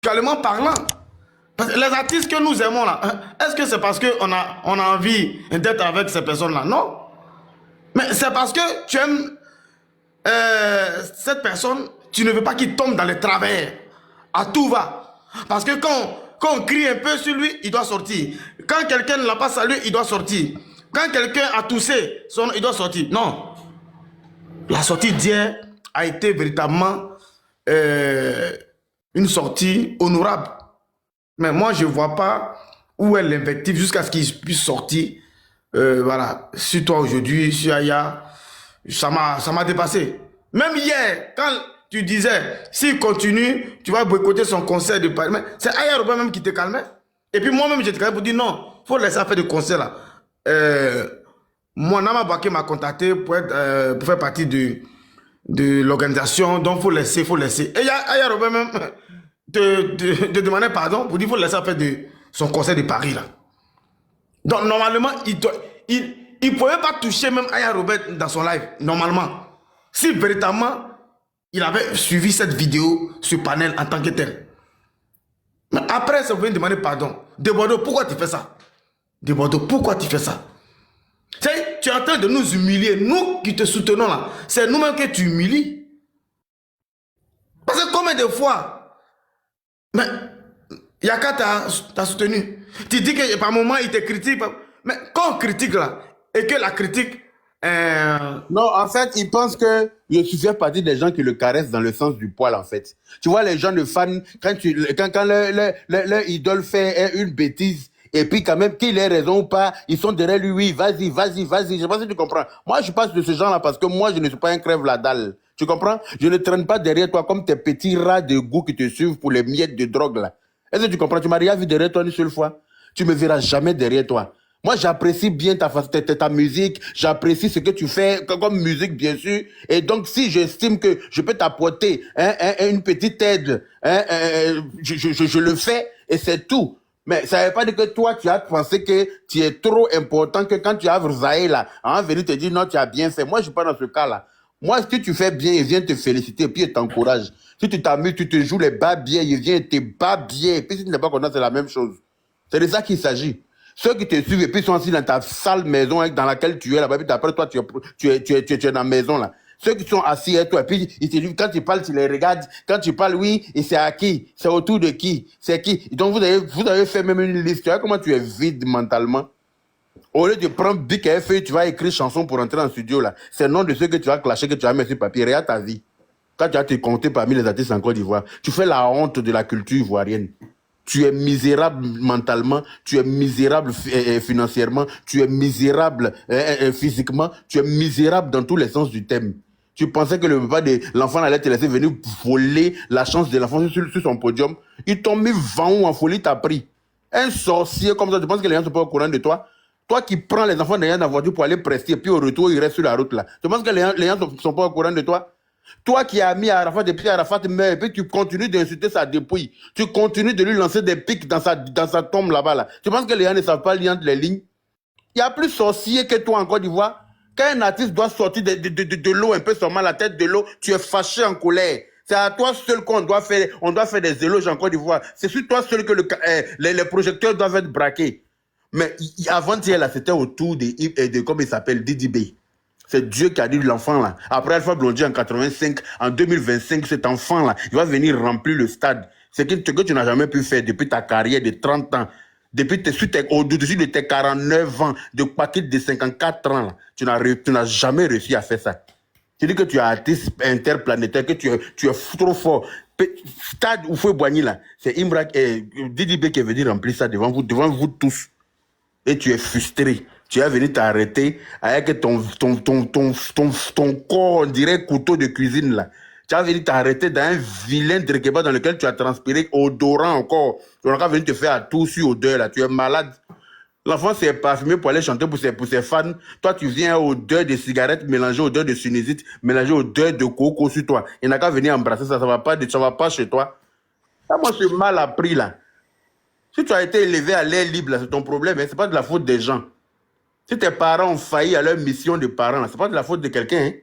musicalement parlant. Parce que les artistes que nous aimons là, est-ce que c'est parce qu'on on a envie d'être avec ces personnes-là? Non. Mais c'est parce que tu aimes cette personne, tu ne veux pas qu'il tombe dans les travers. À tout va. Parce que quand on crie un peu sur lui, il doit sortir. Quand quelqu'un ne l'a pas salué, il doit sortir. Quand quelqu'un a toussé, il doit sortir. Non. La sortie d'hier a été véritablement une sortie honorable. Mais moi, je ne vois pas où est l'invective jusqu'à ce qu'il puisse sortir. Voilà. Sur toi aujourd'hui, sur Aya, ça m'a dépassé. Même hier, quand tu disais, s'il continue, tu vas boycotter son concert de Paris. C'est Aya Robin même qui te calmait. Et puis moi-même, j'étais calmé pour dire non, il faut laisser faire des concerts là. Mon Nama Baké m'a contacté pour faire partie de l'organisation. Donc, il faut laisser, Et Aya Robin même de demander pardon pour dire qu'il faut laisser faire son concert de Paris là. Donc, normalement, il ne pouvait pas toucher même Aya Robert dans son live, normalement. Si véritablement, il avait suivi cette vidéo sur panel en tant que tel. Mais après, ça vient demander pardon. De Bordeaux, pourquoi tu fais ça? De Bordeaux, pourquoi tu fais ça? Tu es en train de nous humilier. Nous qui te soutenons là, c'est nous-mêmes que tu humilies. Parce que combien de fois, mais Yaka t'a soutenu. Tu dis que par moment, il te critique. Mais quand on critique là, et que la critique... Non, en fait, il pense que je suis partie des gens qui le caressent dans le sens du poil, en fait. Tu vois, les gens de fans, quand leur idole fait une bêtise, et puis quand même, qu'il ait raison ou pas, ils sont derrière lui, oui, vas-y. Je sais pas si tu comprends. Moi, je passe de ce genre-là parce que moi, je ne suis pas un crève la dalle. Tu comprends? Je ne traîne pas derrière toi comme tes petits rats de goût qui te suivent pour les miettes de drogue, là. Est-ce que tu comprends? Tu m'as rien vu derrière toi une seule fois. Tu me verras jamais derrière toi. Moi, j'apprécie bien ta musique, j'apprécie ce que tu fais comme musique, bien sûr. Et donc, si j'estime que je peux t'apporter une petite aide, je le fais et c'est tout. Mais ça ne veut pas dire que toi, tu as pensé que tu es trop important, que quand tu as Zaï là, on venir te dire non, tu as bien fait. Moi, je ne suis pas dans ce cas-là. Moi, si tu fais bien, il vient te féliciter et puis il t'encourage. Si tu t'amuses, tu te joues les bas bien, il vient te bat bien. Et puis si tu n'es pas content, c'est la même chose. C'est de ça qu'il s'agit. Ceux qui te suivent et puis sont assis dans ta sale maison dans laquelle tu es là-bas, puis après toi, tu es dans la maison là. Ceux qui sont assis et toi, et puis ils te disent, quand tu parles, tu les regardes. Quand tu parles, oui, et c'est à qui? C'est autour de qui? C'est qui? Donc vous avez fait même une liste. Tu vois comment tu es vide mentalement? Au lieu de prendre bic et feuille, tu vas écrire chanson pour entrer en studio là. C'est le nom de ceux que tu vas clasher, que tu vas mettre sur papier. Regarde ta vie. Quand tu vas te compter parmi les artistes en Côte d'Ivoire, tu fais la honte de la culture ivoirienne. Tu es misérable mentalement, tu es misérable financièrement, tu es misérable physiquement, tu es misérable dans tous les sens du terme. Tu pensais que le papa de l'enfant allait te laisser venir voler la chance de l'enfant sur son podium. Ils t'ont mis 20 ou en folie, t'as pris. Un sorcier comme ça, tu penses que les gens ne sont pas au courant de toi? Toi qui prends les enfants derrière la voiture pour aller prester, et puis au retour, ils restent sur la route là. Tu penses que les gens ne sont pas au courant de toi? Toi qui as mis Arafat et puis Arafat meurt, et puis tu continues d'insulter sa dépouille. Tu continues de lui lancer des pics dans sa tombe là-bas. Là. Tu penses que les gens ne savent pas lire entre les lignes? Il y a plus sorcier que toi en Côte d'Ivoire. Quand un artiste doit sortir de l'eau, un peu seulement la tête de l'eau, tu es fâché en colère. C'est à toi seul qu'on doit faire des éloges en Côte d'Ivoire. C'est sur toi seul que les projecteurs doivent être braqués. Mais avant-hier, là, c'était autour de comment il s'appelle, Didi B. C'est Dieu qui a dit l'enfant là. Après Alpha Blondy en 85, en 2025, cet enfant là, il va venir remplir le stade. C'est ce que tu n'as jamais pu faire depuis ta carrière de 30 ans. Depuis au-dessus de tes 49 ans, de paquet de 54 ans là, tu n'as jamais réussi à faire ça. Tu dis que tu es artiste interplanétaire, que tu es trop fort. Stade Oufoué Boigny là, c'est Imbrak et Didi B qui est venu remplir ça devant vous tous. Et tu es frustré. Tu es venu t'arrêter avec ton corps, on dirait couteau de cuisine là. Tu as venu t'arrêter dans un vilain drekeba dans lequel tu as transpiré odorant encore. Tu n'as pas venu te faire à tout sur odeur là. Tu es malade. L'enfant s'est parfumé pour aller chanter pour ses fans. Toi, tu viens à odeur de cigarettes mélangée odeur de sinusite, mélangée odeur de coco sur toi. Il n'a qu'à venir embrasser ça. Ça va pas chez toi. Ça, moi, je suis mal appris là. Si tu as été élevé à l'air libre, c'est ton problème. Hein? Ce n'est pas de la faute des gens. Si tes parents ont failli à leur mission de parents, ce n'est pas de la faute de quelqu'un. Hein?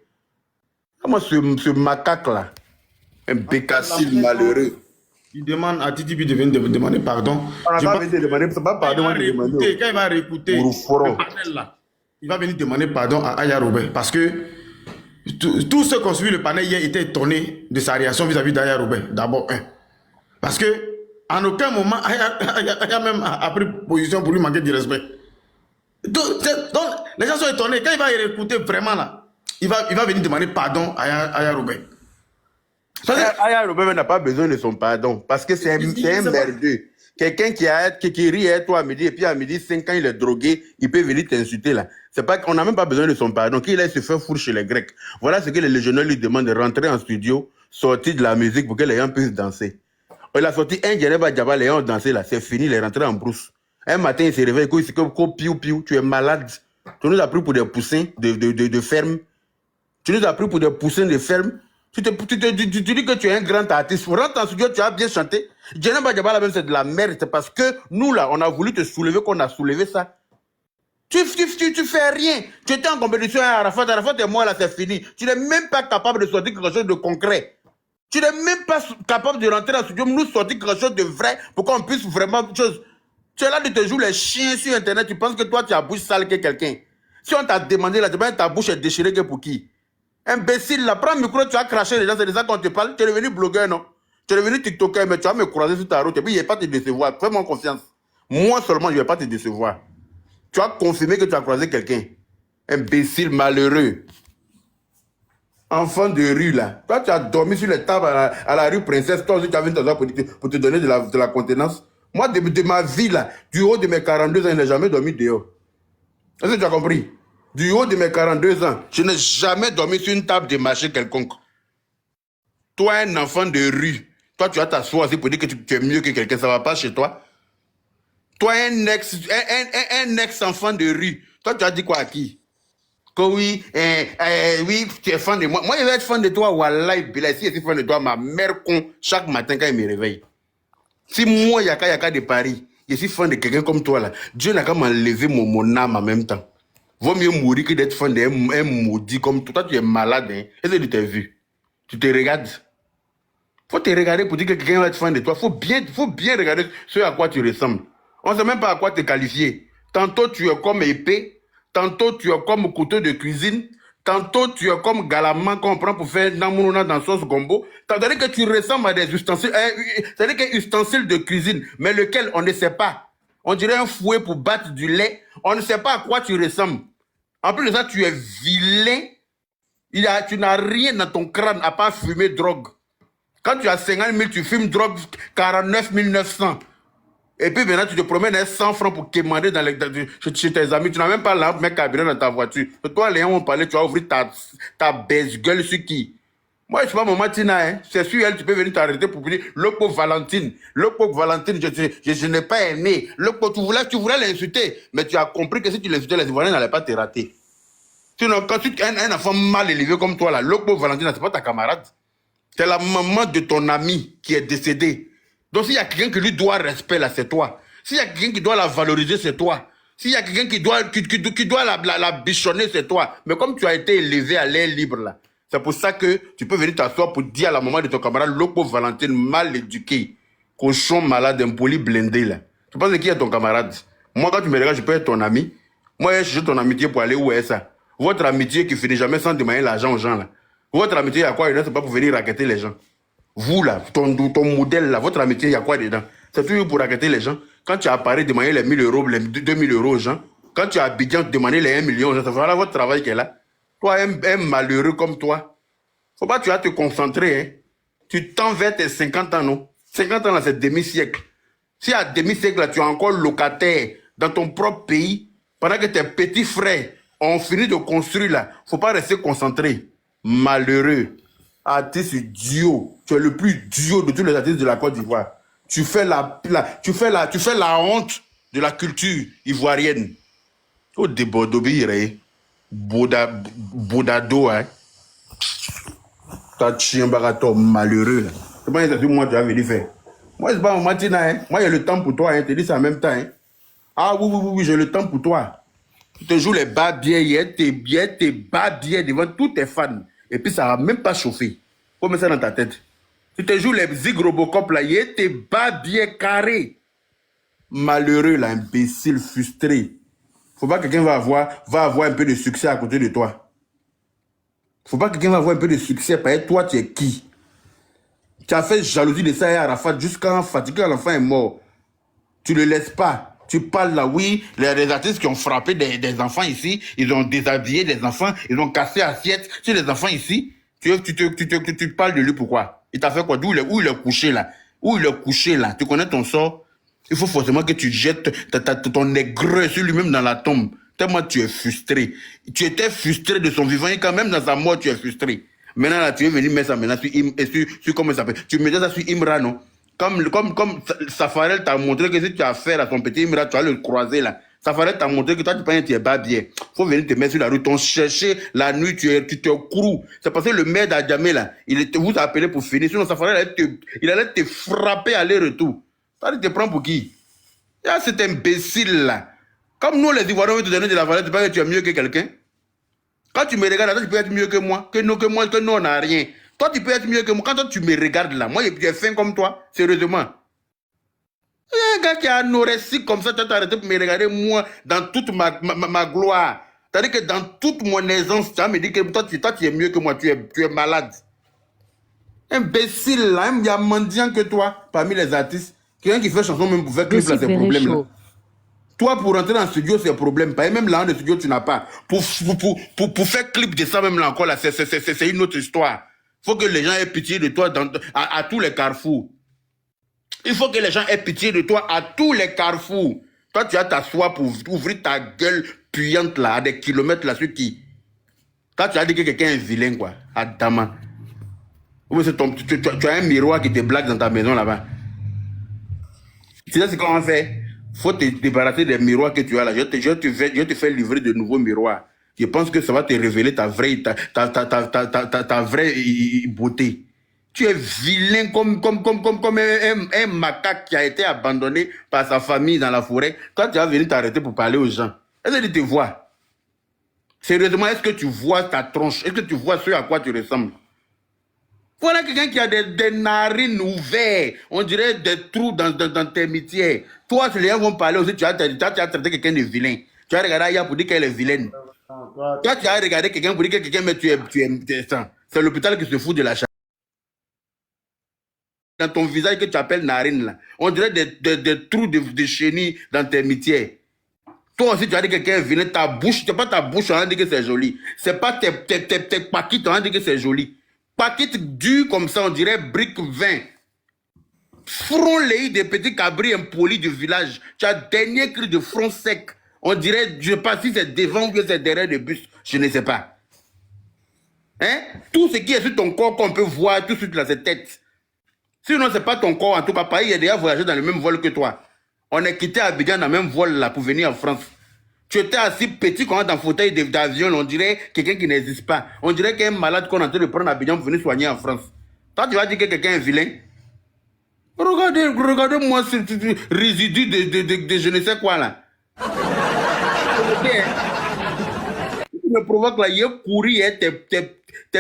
Moi, ce macaque-là, un bécassine malheureux. Il demande à Titi de venir demander pardon. On n'a pas envie de demander, c'est pas pardon, Quand il va réécouter le panel là, il va venir demander pardon à Aya Robert. Parce que tous ceux qui ont suivi le panel hier étaient étonnés de sa réaction vis-à-vis d'Aya Robert. D'abord, parce que en aucun moment, Aya même a pris position pour lui manquer de respect. Donc, les gens sont étonnés. Quand il va réécouter vraiment là, il va venir demander pardon à Aya Robert. Aya Robert n'a pas besoin de son pardon parce que c'est un merdeux. Quelqu'un qui rit à toi à midi et puis à midi 5 ans il est drogué, il peut venir t'insulter là. C'est pas qu'on n'a même pas besoin de son pardon. Qu'il aille se faire fourre chez les Grecs. Voilà ce que les légionnaires lui demandent, de rentrer en studio, sortir de la musique pour que les gens puissent danser. Il a sorti un Djereba Djaba, les gens ont dansé là, c'est fini, il est rentré en brousse. Un matin il se réveille, il se dit piou piou, tu es malade. Tu nous as pris pour des poussins de ferme. Tu nous as pris pour des poussins de ferme. Tu dis que tu es un grand artiste. Rentre en studio, tu as bien chanté. Djereba Djaba, là même, c'est de la merde. C'est parce que nous, là, on a voulu te soulever qu'on a soulevé ça. Tu fais rien. Tu étais en compétition à Arafat. Arafat et moi, là, c'est fini. Tu n'es même pas capable de sortir quelque chose de concret. Tu n'es même pas capable de rentrer en studio, nous sortir quelque chose de vrai pour qu'on puisse vraiment... Tu es là de te jouer les chiens sur Internet. Tu penses que toi, tu as bouche sale que quelqu'un. Si on t'a demandé, là, ta bouche est déchirée que pour qui? Imbécile, là, prends le micro, tu as craché les gens, c'est de ça qu'on te parle. Tu es devenu blogueur, non? Tu es devenu TikToker, mais tu vas me croiser sur ta route et puis il ne va pas te décevoir. Fais-moi confiance. Moi seulement, je ne vais pas te décevoir. Tu as confirmé que tu as croisé quelqu'un. Imbécile, malheureux. Enfant de rue, là. Toi, tu as dormi sur les tables à la rue Princesse. Toi aussi, tu as venu pour te donner de la contenance. Moi, de ma vie, là, du haut de mes 42 ans, je n'ai jamais dormi dehors. Est-ce que tu as compris? Du haut de mes 42 ans, je n'ai jamais dormi sur une table de marché quelconque. Toi, un enfant de rue, toi, tu vas t'asseoir aussi pour dire que tu es mieux que quelqu'un. Ça ne va pas chez toi. Toi, un ex-enfant de rue, toi, tu as dit quoi à qui? Que oui, oui, tu es fan de moi. Moi, je vais être fan de toi, Wallahi, si je suis fan de toi, ma mère con, chaque matin quand il me réveille. Si moi, Yaka de Paris, je suis fan de quelqu'un comme toi, là, Dieu n'a qu'à m'enlever mon âme en même temps. Vaut mieux mourir que d'être fan d'un maudit comme toi. Toi, tu es malade, hein. Est-ce que tu t'es vu? Tu te regardes? Faut te regarder pour dire que quelqu'un va être fan de toi. Faut bien regarder ce à quoi tu ressembles. On ne sait même pas à quoi te qualifier. Tantôt, tu es comme épée. Tantôt, tu es comme couteau de cuisine. Tantôt, tu es comme galaman qu'on prend pour faire namouna dans sauce gombo. C'est-à-dire que tu ressembles à des ustensiles. C'est-à-dire qu'un ustensile de cuisine, mais lequel, on ne sait pas. On dirait un fouet pour battre du lait. On ne sait pas à quoi tu ressembles. En plus de ça, tu es vilain. Tu n'as rien dans ton crâne à part fumer drogue. Quand tu as 50 000, tu fumes drogue 49 900. Et puis maintenant, tu te promènes à 100 francs pour quémander chez tes amis. Tu n'as même pas l'arbre, mec, carburant dans ta voiture. Toi, les gens vont parler, tu vas ouvrir ta baisse-gueule sur qui? Moi, je ne suis pas maman Tina, hein. C'est sur elle, tu peux venir t'arrêter pour dire le pauvre Valentine. Le pauvre Valentine, je n'ai pas aimé. Tu voulais l'insulter, mais tu as compris que si tu l'insultais, les Ivoiriens n'allaient pas te rater. Sinon, quand tu es un enfant mal élevé comme toi, là, le pauvre Valentine, ce n'est pas ta camarade. C'est la maman de ton ami qui est décédée. Donc, s'il y a quelqu'un qui lui doit respect, là, c'est toi. S'il y a quelqu'un qui doit la valoriser, c'est toi. S'il y a quelqu'un qui doit la bichonner, c'est toi. Mais comme tu as été élevé à l'air libre, là, c'est pour ça que tu peux venir t'asseoir pour dire à la maman de ton camarade, le pauvre Valentine, mal éduqué, cochon malade, impoli, blindé, là. Tu penses qui est ton camarade? Moi, quand tu me regardes, je peux être ton ami. Moi, je suis ton amitié pour aller où est ça? Votre amitié qui finit jamais sans demander l'argent aux gens, là. Votre amitié, il y a quoi dedans? C'est pas pour venir raqueter les gens. Vous, là, ton modèle, là, votre amitié, il y a quoi dedans? C'est toujours pour raqueter les gens. Quand tu as à Paris, demander les 1 000 euros, les 2 000 euros aux gens. Quand tu as à Abidjan, demander les 1 million aux gens. C'est voilà votre travail qui est là. Toi, un malheureux comme toi, faut pas que tu vas te concentrer, hein. Tu tends vers tes 50 ans, non? 50 ans, là, c'est demi-siècle. Si à demi-siècle, là, tu es encore locataire dans ton propre pays, pendant que tes petits frères ont fini de construire, là, faut pas rester concentré. Malheureux. Artiste duo. Tu es le plus duo de tous les artistes de la Côte d'Ivoire. Tu fais la honte de la culture ivoirienne. Oh, des Bordeaux-Bire, Bodado, hein. T'as chien barato malheureux. C'est pas ça que moi tu as venir faire. Moi, c'est pas mon matin, hein. Moi, il y a le temps pour toi, hein. Je te dis ça en même temps, hein. Ah oui, j'ai le temps pour toi. Tu te joues les bas bien, tes bas bien devant tous tes fans. Et puis ça va même pas chauffer. Faut mettre ça dans ta tête. Tu te joues les zig Robocop là, il était bas bien carré. Malheureux là, imbécile, frustré. Faut pas que quelqu'un va avoir un peu de succès à côté de toi. Faut pas que quelqu'un va avoir un peu de succès parce que toi, tu es qui? Tu as fait jalousie de ça à Arafat jusqu'à fatigué, l'enfant est mort. Tu ne le laisses pas. Tu parles là, oui, les artistes qui ont frappé des enfants ici, ils ont déshabillé des enfants, ils ont cassé assiette sur les enfants ici. Tu parles de lui pourquoi? Il t'a fait quoi? Où il est couché là? Où il est couché là? Tu connais ton sort? Il faut forcément que tu jettes ton aigreur sur lui-même dans la tombe. Tellement tu es frustré. Tu étais frustré de son vivant et quand même dans sa mort, tu es frustré. Maintenant, là, tu es venu mettre ça maintenant sur comment ça s'appelle? Tu mettais ça sur Imra, non? Comme Safarel t'a montré que si tu as affaire à ton petit Imra, tu vas le croiser là. Safarel t'a montré que toi, tu es pas bien. Faut venir te mettre sur la rue. T'ont cherché la nuit, tu te courous. C'est parce que le maire d'Adjamé là, vous a appelé pour finir. Sinon, Safarel, il allait te frapper aller-retour. Ça, tu te prends pour qui? Il y a cet imbécile là. Comme nous, les Ivoiriens, on veut te donner de la valeur, tu penses que tu es mieux que quelqu'un? Quand tu me regardes, toi, tu peux être mieux que moi. Que nous, on n'a rien. Toi, tu peux être mieux que moi. Quand toi, tu me regardes là, moi, je suis fin comme toi, sérieusement. Il y a un gars qui a anorexique comme ça, tu as arrêté pour me regarder, moi, dans toute ma gloire. C'est-à-dire que dans toute mon aisance, tu vas me dire que toi, tu es mieux que moi, tu es malade. Imbécile là, il y a mendiant que toi, parmi les artistes. Quelqu'un qui fait chanson même pour faire clip là, c'est problème là. Toi, pour rentrer dans le studio, c'est un problème. Pas même là, dans le studio, tu n'as pas. Pour faire clip de ça même là encore là, c'est une autre histoire. Il faut que les gens aient pitié de toi à tous les carrefours. Il faut que les gens aient pitié de toi à tous les carrefours. Toi, tu as ta soie pour ouvrir ta gueule puante là, à des kilomètres là, sur qui? Toi, tu as dit que quelqu'un est vilain, quoi, à Dama. Tu as un miroir qui te blague dans ta maison là-bas. Tu sais ce qu'on fait? Faut te débarrasser des miroirs que tu as là. Je te fais livrer de nouveaux miroirs. Je pense que ça va te révéler ta vraie beauté. Tu es vilain comme un macaque qui a été abandonné par sa famille dans la forêt. Toi, tu vas venir t'arrêter pour parler aux gens. Est-ce que tu te vois? Sérieusement, est-ce que tu vois ta tronche? Est-ce que tu vois ce à quoi tu ressembles? Voilà quelqu'un qui a des narines ouvertes, on dirait des trous dans tes métiers. Toi, si les gens vont parler aussi, tu as traité quelqu'un de vilain. Tu as regardé Aya pour dire qu'elle est vilaine. Toi, tu as regardé quelqu'un pour dire que quelqu'un, mais tu es ça. C'est l'hôpital qui se fout de la charge. Dans ton visage que tu appelles narine, là, on dirait des trous de chenilles dans tes métiers. Toi aussi, tu as dit que quelqu'un est vilain, ta bouche, c'est pas ta bouche, on a dit que c'est joli. C'est pas tes paquites, on a dit que c'est joli. Paquette dure comme ça, on dirait brique 20. Front les des petits cabris impolis du village. Tu as dernier cri de front sec. On dirait, je ne sais pas si c'est devant ou c'est derrière le bus. Je ne sais pas. Hein? Tout ce qui est sur ton corps qu'on peut voir, tout de suite là, c'est tête. Sinon, ce n'est pas ton corps. En tout cas, pareil, il a déjà voyagé dans le même vol que toi. On est quitté Abidjan dans le même vol là pour venir en France. Tu étais assis petit quand on est dans le fauteuil d'avion, on dirait quelqu'un qui n'existe pas. On dirait qu'un malade qu'on est en train de prendre à Abidjan pour venir soigner en France. Toi, tu vas dire que quelqu'un est vilain. Regardez-moi ce résidu de je ne sais quoi là. Tu me provoques là, il y a couru, il y a tes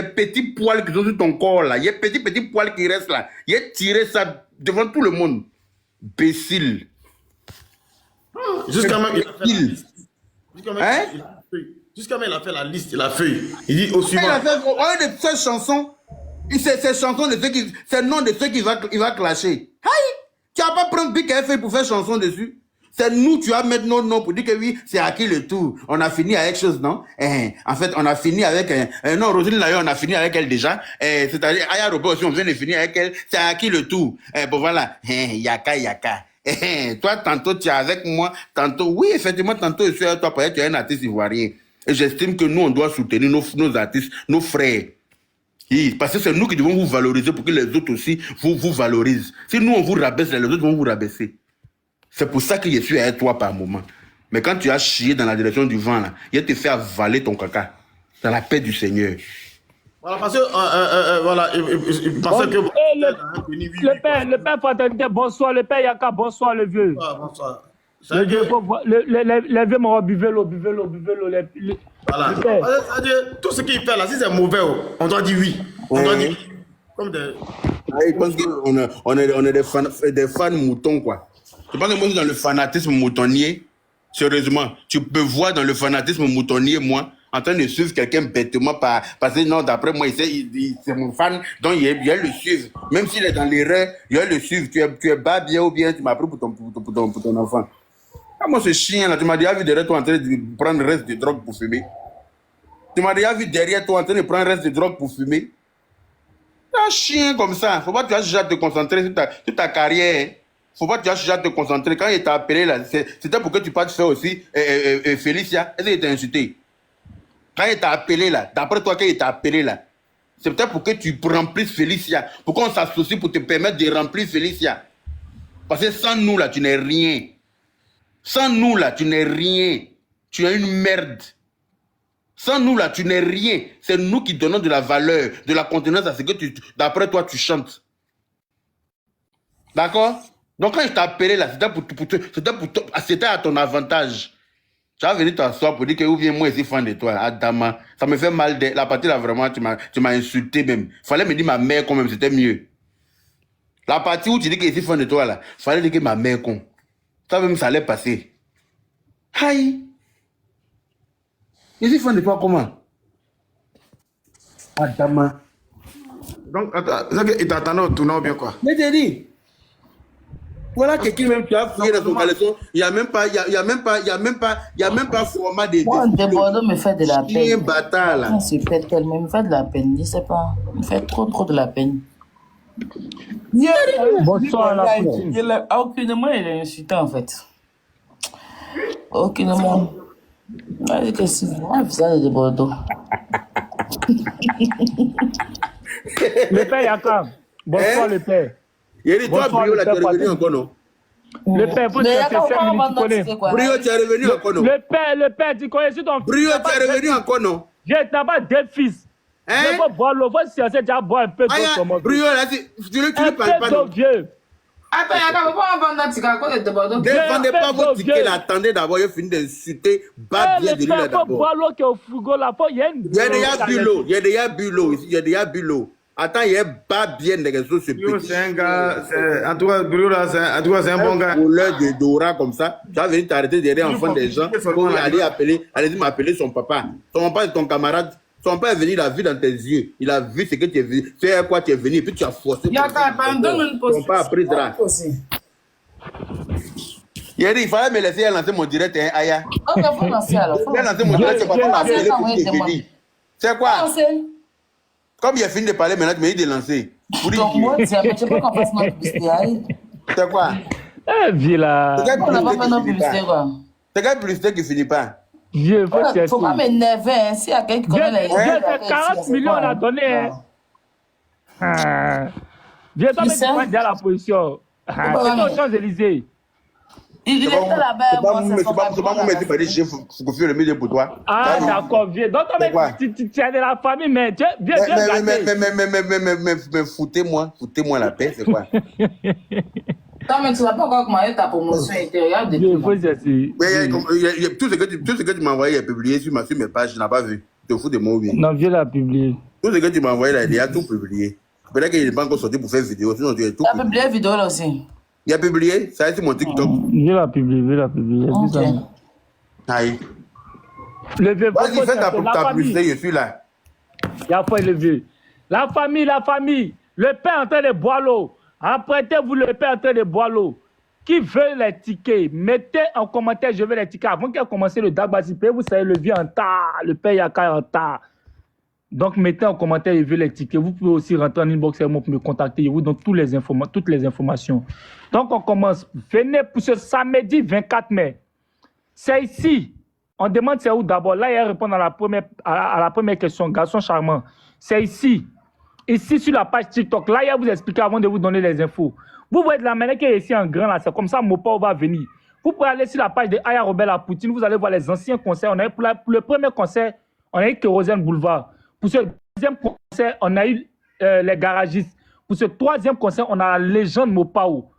petits poils qui sont sur ton corps là. Il y a petits poils qui restent là. Il y a tiré ça devant tout le monde. Bécile. Jusqu'à même, jusqu'à même, il a fait la liste, la feuille. Il dit au suivant. Il a fait un de ces chansons. C'est ces chansons de ceux qui. C'est le nom de ceux qu'il va clasher. Hey! Tu vas pas prendre Big FA pour faire chanson dessus. C'est nous, tu vas mettre nos noms pour dire que oui, c'est acquis le tour. On a fini avec chose, non? En fait, on a fini avec... non, Roselyne Layo, on a fini avec elle déjà. C'est-à-dire, Aya Robert aussi, on vient de finir avec elle. C'est acquis le tour. Bon, voilà. Yaka. Toi, tantôt, tu es avec moi. Tantôt, oui, effectivement, tantôt, je suis avec toi. Peut-être tu es un artiste ivoirien. Et j'estime que nous, on doit soutenir nos artistes, nos frères. Oui, parce que c'est nous qui devons vous valoriser pour que les autres aussi vous valorisent. Si nous, on vous rabaisse, les autres vont vous rabaisser. C'est pour ça que je suis avec toi par moment. Mais quand tu as chié dans la direction du vent, là, il te fait avaler ton caca. Dans la paix du Seigneur. Voilà, parce que, voilà, il pensait que... Le père Fraternité, bonsoir. Le père Yaka, bonsoir, le vieux. Bonsoir. Les vieux m'ont buvez l'eau. Voilà. C'est-à-dire, tout ce qu'il fait là, si c'est mauvais, on doit dire oui. On doit dire oui. Comme des... Ils pensent qu'on est des fans moutons, quoi. Je pense que moi, je suis dans le fanatisme moutonnier. Sérieusement, tu peux voir dans le fanatisme moutonnier, moi, en train de suivre quelqu'un bêtement parce que non, d'après moi, c'est mon fan, donc il va le suivre. Même s'il est dans l'erreur, il va le suivre. Tu es bas bien ou bien tu m'as pris pour ton enfant. Ah, moi, ce chien là, tu m'as déjà vu derrière toi en train de prendre le reste de drogue pour fumer. Tu m'as déjà vu derrière toi en train de prendre le reste de drogue pour fumer. Un chien comme ça, faut pas que tu vas déjà te concentrer sur ta carrière. Faut pas que tu vas déjà te concentrer. Quand il t'a appelé là, c'était pour que tu partes faire aussi Félicia. Est-ce qu'il t'a insulté? Quand il t'a appelé là, d'après toi, quand il t'a appelé là, c'est peut-être pour que tu remplisses Félicia. Pour qu'on s'associe pour te permettre de remplir Félicia. Parce que sans nous là, tu n'es rien. Sans nous là, tu n'es rien. Tu es une merde. Sans nous là, tu n'es rien. C'est nous qui donnons de la valeur, de la contenance à ce que d'après toi, tu chantes. D'accord? Donc quand je t'ai appelé là, c'était à ton avantage. Tu vas venir t'asseoir pour dire que ou bien moi je suis fan de toi, Adama. Ça me fait mal. La partie là vraiment, tu m'as insulté même. Fallait me dire ma mère quand même, c'était mieux. La partie où tu dis que je suis fan de toi là, fallait dire que ma mère con. Ça même ça allait passer. Aïe. Je suis fan de toi comment? Adama. Donc, il t'attendait au tournant ou bien quoi? Mais t'ai dit. Voilà quelqu'un même qui a fouillé dans son caleçon. Il n'y a même pas format de. Moi, de Bordeaux me fait de la peine. Chien bâtard là. On se pète tellement, il me fait de la peine. Je sais pas. Il me fait trop de la peine. Bonsoir à la poutine. Aucunement, il est insultant en fait. Aucunement. Vas-y, que c'est moi, visage de Bordeaux. Le père Yakam. Bonsoir le père. Il dit, toi, Brio, là, tu es revenu encore, non? Le père, faut te Mais faire 5 minutes, tu connais. Brio, tu es revenu encore, non? Le père, tu connais, si ton fils. Brio, tu es revenu encore, non? T'as pas deux fils. Hein? Il faut boire l'eau, faut se chercher, tu vas boire un peu d'eau sur mon Brio, là, tu ne parles pas, non? vieux. Attends, Yaka, pourquoi on vend notre ticket à cause de Bordeaux? Ne vendez pas vos tickets, là. Attendez d'abord, il finit d'insulter. Bat bien de lui, là, Il faut d'abord. boire l'eau qui est au frigo, là. Il y a une. Il y a déjà bu l'eau. Attends, il est pas bien de quelque chose, ce Brio, petit. c'est un gars, en tout cas, Brio, là, c'est un bon gars. Voleur de Dora comme ça, tu vas venir t'arrêter derrière l'enfant des gens pour aller m'appeler son papa. Ton papa est ton camarade. Son père est venu, il a vu dans tes yeux. Il a vu ce que tu es venu. C'est à quoi tu es venu. Et puis tu as forcé. Yaka, donne une pause. Ton père a pris de là. Il a dit, il fallait me laisser lancer mon direct, hein, Aya. Ok, faut lancer alors. Il a lancé mon direct, c'est quoi? On m'a appelé pour qu'il est venu. C'est quoi? Comme il a fini de parler, maintenant, tu m'as dit de lancer. Donc, moi, tu sais pas qu'on fasse notre publicité. C'est quoi? Eh, vieux là. On n'a pas fait notre publicité, quoi. C'est quelle publicité qui finit pas? Vieux, faut chercher. Faut pas m'énerver, hein. S'il y a quelqu'un qui connaît les... Vieux, c'est 40 millions, on a donné. Vieux, toi, mais tu prends déjà la position. C'est aux Champs-Élysées. Il était là-bas, c'est pas moi, mais tu peux dire, chef, faut faire le milieu pour toi. Ah, d'accord, vieux. Donc, toi, mais tu as de la famille, mais tu viens mais foutez-moi la paix, c'est quoi? Non, mais tu vas pas encore commencer ta promotion intérieure de Vieux, faut chercher. Tout ce que tu m'as envoyé est publié sur mes pages, je n'ai pas vu. Tu te fous de moi ou bien? Non, vieux l'a publié. Tout ce que tu m'as envoyé là, il y a tout publié. Peut-être qu'il n'est pas encore sorti pour faire vidéo, sinon tu es tout. Tu as publié une vidéo là aussi. Il a publié, ça c'est mon TikTok. Vieux l'a publié. Ok. Aïe. Le vieux, Vas-y, fais ta publicité, je suis là. Il y a pas le vieux. La famille. Le père en train de boire l'eau. Apprêtez-vous, le père en train de boire l'eau. Qui veut les tickets? Mettez en commentaire, je veux les tickets. Avant qu'il ait commencé le Dagbasipé, vous savez, le vieux en retard. Le père Yaka est en retard. Donc, mettez en commentaire, je veux les tickets. Vous pouvez aussi rentrer en inbox et me contacter. Je vous donne toutes les informations. Donc, on commence. Venez pour ce samedi 24 mai. C'est ici. On demande c'est où d'abord. Là, il répond à la première question. Garçon charmant. C'est ici. Ici, sur la page TikTok. Là, il va vous expliquer avant de vous donner les infos. Vous voyez de la manière qui est ici en grand, là. C'est comme ça, Mopo va venir. Vous pouvez aller sur la page de Aya Robert La Poutine. Vous allez voir les anciens concerts. On a eu pour le premier concert, on a eu Kérosène Boulevard. Pour ce deuxième concert, on a eu les garagistes. Pour ce troisième concert, on a la légende Mopao.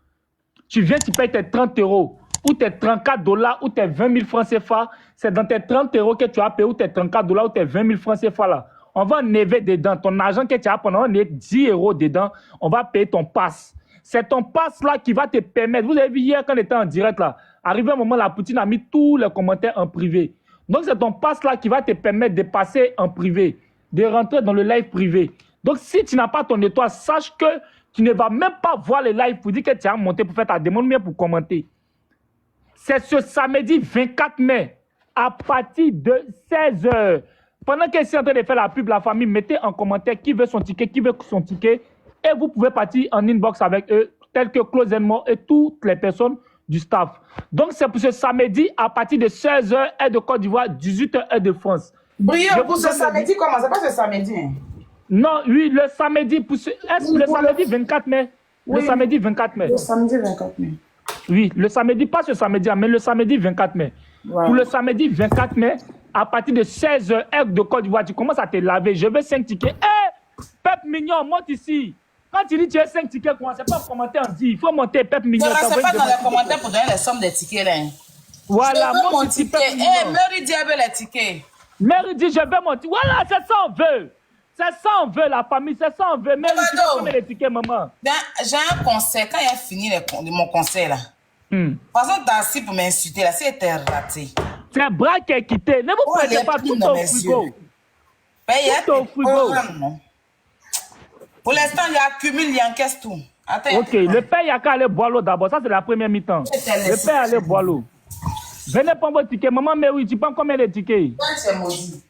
Tu viens, tu payes tes 30 €, ou tes 34 $, ou tes 20 000 francs CFA. C'est dans tes 30 € que tu as payé, ou tes 34 $ ou tes 20 000 francs CFA là. on va enlever dedans. Ton argent que tu as pendant, on est 10 € dedans. On va payer ton pass. C'est ton pass là qui va te permettre. Vous avez vu hier quand on était en direct là. Arrivé un moment, la Poutine a mis tous les commentaires en privé. Donc c'est ton pass là qui va te permettre de passer en privé, de rentrer dans le live privé. Donc si tu n'as pas ton étoile, sache que tu ne vas même pas voir le live pour dire que tu as monté pour faire ta demande, mais pour commenter. C'est ce samedi 24 mai, à partir de 16h. Pendant que je suis en train de faire la pub, la famille, mettez en commentaire qui veut son ticket, et vous pouvez partir en inbox avec eux, tels que Close Enmo et toutes les personnes du staff. Donc c'est pour ce samedi, à partir de 16h, heure de Côte d'Ivoire, 18h, heure de France. Brillant, pour ce samedi, comment? C'est pas ce samedi, hein? Non, oui, le samedi, le samedi 24 mai. Oui, le samedi 24 mai. Le samedi 24 mai. Oui, le samedi, pas ce samedi, mais le samedi 24 mai. Wow. Pour le samedi 24 mai, à partir de 16h, heure de Côte d'Ivoire, tu commences à te laver. Je veux 5 tickets. Hé, Pep Mignon, monte ici. Quand tu dis tu as 5 tickets, c'est pas commenter en dit. Il faut monter Pep Mignon. Ne restez pas dans les commentaires pour donner les sommes des tickets, là. Voilà, je veux mon ticket. Hé, Mary dit elle veut les tickets. Mary dit je veux mon ticket. Voilà, c'est ça on veut. C'est ça on veut, la famille, c'est ça on veut. Mary, tu veux combien les tickets, maman? J'ai un conseil. Quand il a fini mon conseil, là. Façon d'assis pour m'insulter, là, c'était raté. C'est bras qui est quitté. Ne vous prêtez pas tout au frigo. Tout au frigo. Pour l'instant, il accumule, il encaisse tout. Attends. Ok, le père il a qu'à aller boire l'eau d'abord. Ça, c'est la première mi-temps. Le père allait boire l'eau. Venez prendre votre ticket. Maman Mary, tu prends combien de tickets? C'est maudit.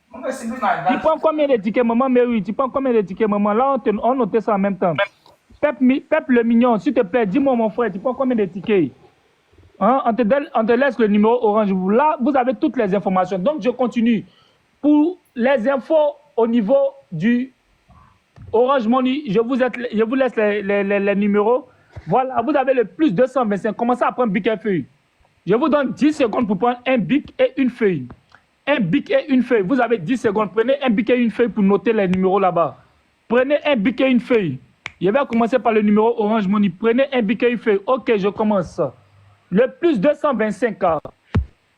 Tu prends combien de tickets, maman Mary? Tu prends combien de tickets, maman? Là, on notait ça en même temps. Pep le mignon, s'il te plaît, dis-moi, mon frère, tu prends combien de tickets? Hein? On te laisse le numéro orange. Là, vous avez toutes les informations. Donc, je continue. Pour les infos au niveau du Orange Money, je vous laisse les numéros. Voilà, vous avez le plus 225. Commencez à prendre bic et feuille. Je vous donne 10 secondes pour prendre un bic et une feuille. Un bic et une feuille. Vous avez 10 secondes. Prenez un bic et une feuille pour noter les numéros là-bas. Prenez un bic et une feuille. Je vais commencer par le numéro Orange Money. Prenez un bic et une feuille. Ok, je commence. Le plus 225 ans.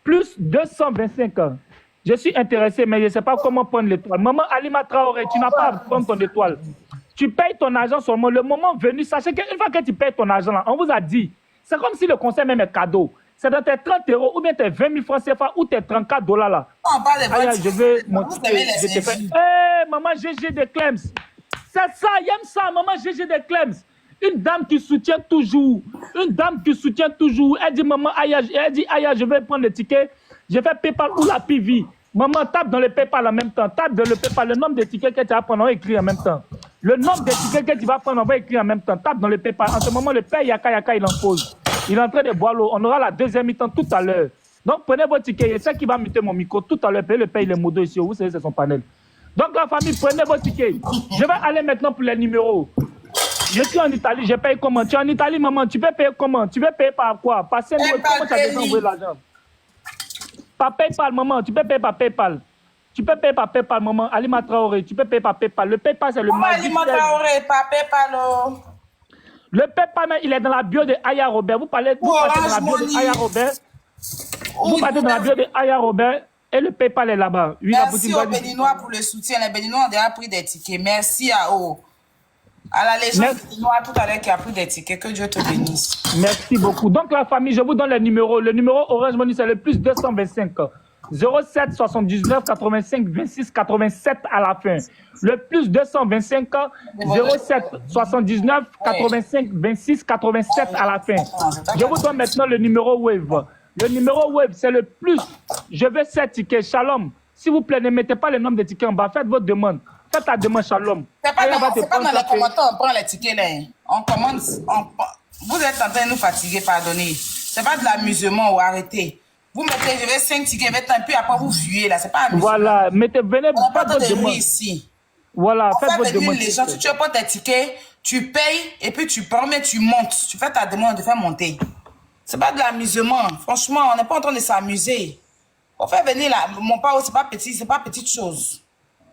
Plus 225 ans. Je suis intéressé, mais je ne sais pas comment prendre l'étoile. Maman Alima Traoré, tu n'as pas à prendre ton étoile. Tu payes ton argent seulement. Le moment venu, sachez qu'une fois que tu payes ton argent, là, on vous a dit, c'est comme si le conseil même est cadeau. C'est dans tes 30 € ou bien tes 20 000 francs CFA ou tes 34 $ là. On parle de Aïe, je veux mon ticket. Je te fais. Hé, maman GG de Clems. C'est ça, j'aime ça, maman GG de Clems. Une dame qui soutient toujours. Une dame qui soutient toujours. Elle dit, maman, aïe, je vais prendre le ticket. Je fais PayPal ou la PV. Maman, tape dans le PayPal en même temps. Tape dans le PayPal le nombre de tickets que tu vas prendre, on va écrire en même temps. Le nombre de tickets que tu vas prendre, on va écrire en même temps. Tape dans le PayPal. En ce moment, le père Yaka, il en pose. Il est en train de boire l'eau. On aura la deuxième mi-temps tout à l'heure. Donc, prenez votre ticket. Et c'est qui va muter mon micro tout à l'heure. Le père, il est modo ici. Vous savez, c'est son panel. Donc, la famille, prenez votre ticket. Je vais aller maintenant pour les numéros. Je suis en Italie, je paye comment? Tu es en Italie, maman, tu peux payer comment? Tu veux payer par quoi? Par 5 euros, comment tu as déjà envoyé l'argent? Par PayPal, maman, tu peux payer par PayPal. Tu peux payer par PayPal, maman. Alima Traoré, tu peux payer par PayPal. Le PayPal, c'est le magique. Alima Traoré, par PayPal. Le PayPal, il est dans la bio de Aya Robert. Vous parlez dans la bio de Aya Robert. Vous partez dans la bio de Aya Robert et le PayPal est là-bas. Oui, merci aux Béninois pour le soutien. Les Béninois ont déjà pris des tickets. Merci à la légende Béninois tout à l'heure qui a pris des tickets. Que Dieu te bénisse. Merci beaucoup. Donc, la famille, je vous donne les numéros. Le numéro Orange Money, c'est le plus 225. 07 79 85 26 87 à la fin. Le plus 225 07 79 85 26 87 à la fin. Je vous donne maintenant le numéro Wave. Le numéro Wave, c'est le plus. Je veux 7 tickets. Shalom. S'il vous plaît, ne mettez pas le nombre de tickets en bas. Faites votre demande. Faites ta demande, Shalom. C'est pas dans les commentaires, on prend les tickets là. On commande. Vous êtes en train de nous fatiguer, pardonnez. C'est pas de l'amusement ou arrêtez. Vous mettez, je vais 5 tickets, mettez un peu, après vous fuyez là. C'est pas amusant. Voilà, mettez, venez, faites votre demande. Ici. Voilà, faites votre demande. Les gens, si tu prends tes tickets, tu payes et puis tu prends, mais tu montes. Tu fais ta demande de faire monter. C'est pas de l'amusement. Franchement, on n'est pas en train de s'amuser. On fait venir là. Mon père, c'est pas petite chose.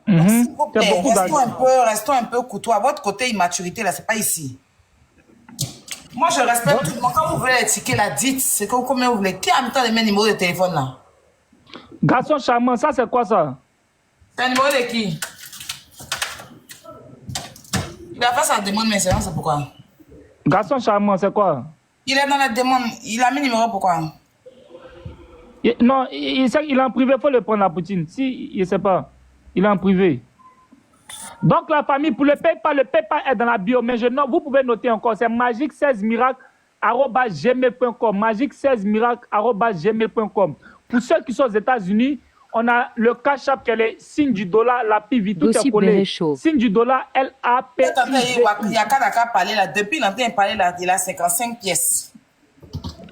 Donc, s'il vous plaît, restons un peu courtois. Votre côté immaturité là, c'est pas ici. Moi, je respecte tout le monde. Quand vous voulez les tickets, là, dites, c'est combien vous voulez. Qui a mis le même numéro de téléphone, là? Garçon charmant, ça, c'est quoi, ça? C'est un numéro de qui? Il a fait sa demande maintenant, c'est pourquoi. Garçon charmant, c'est quoi? Il est dans la demande. Il a mis le numéro, pourquoi? Non, il sait qu'il est en privé, il faut le prendre la poutine. Si, il ne sait pas. Il est en privé. Donc la famille, pour le PayPal est dans la bio. Mais vous pouvez noter encore, c'est magique16miracle@gmail.com. Magique16miracle@gmail.com. Pour ceux qui sont aux États-Unis, on a le cash app qui est le signe du dollar, la PV, tout est collé. Signe du dollar, LAP. Il y a qu'à parler là. Depuis longtemps, il parlait là, il a 55 pièces.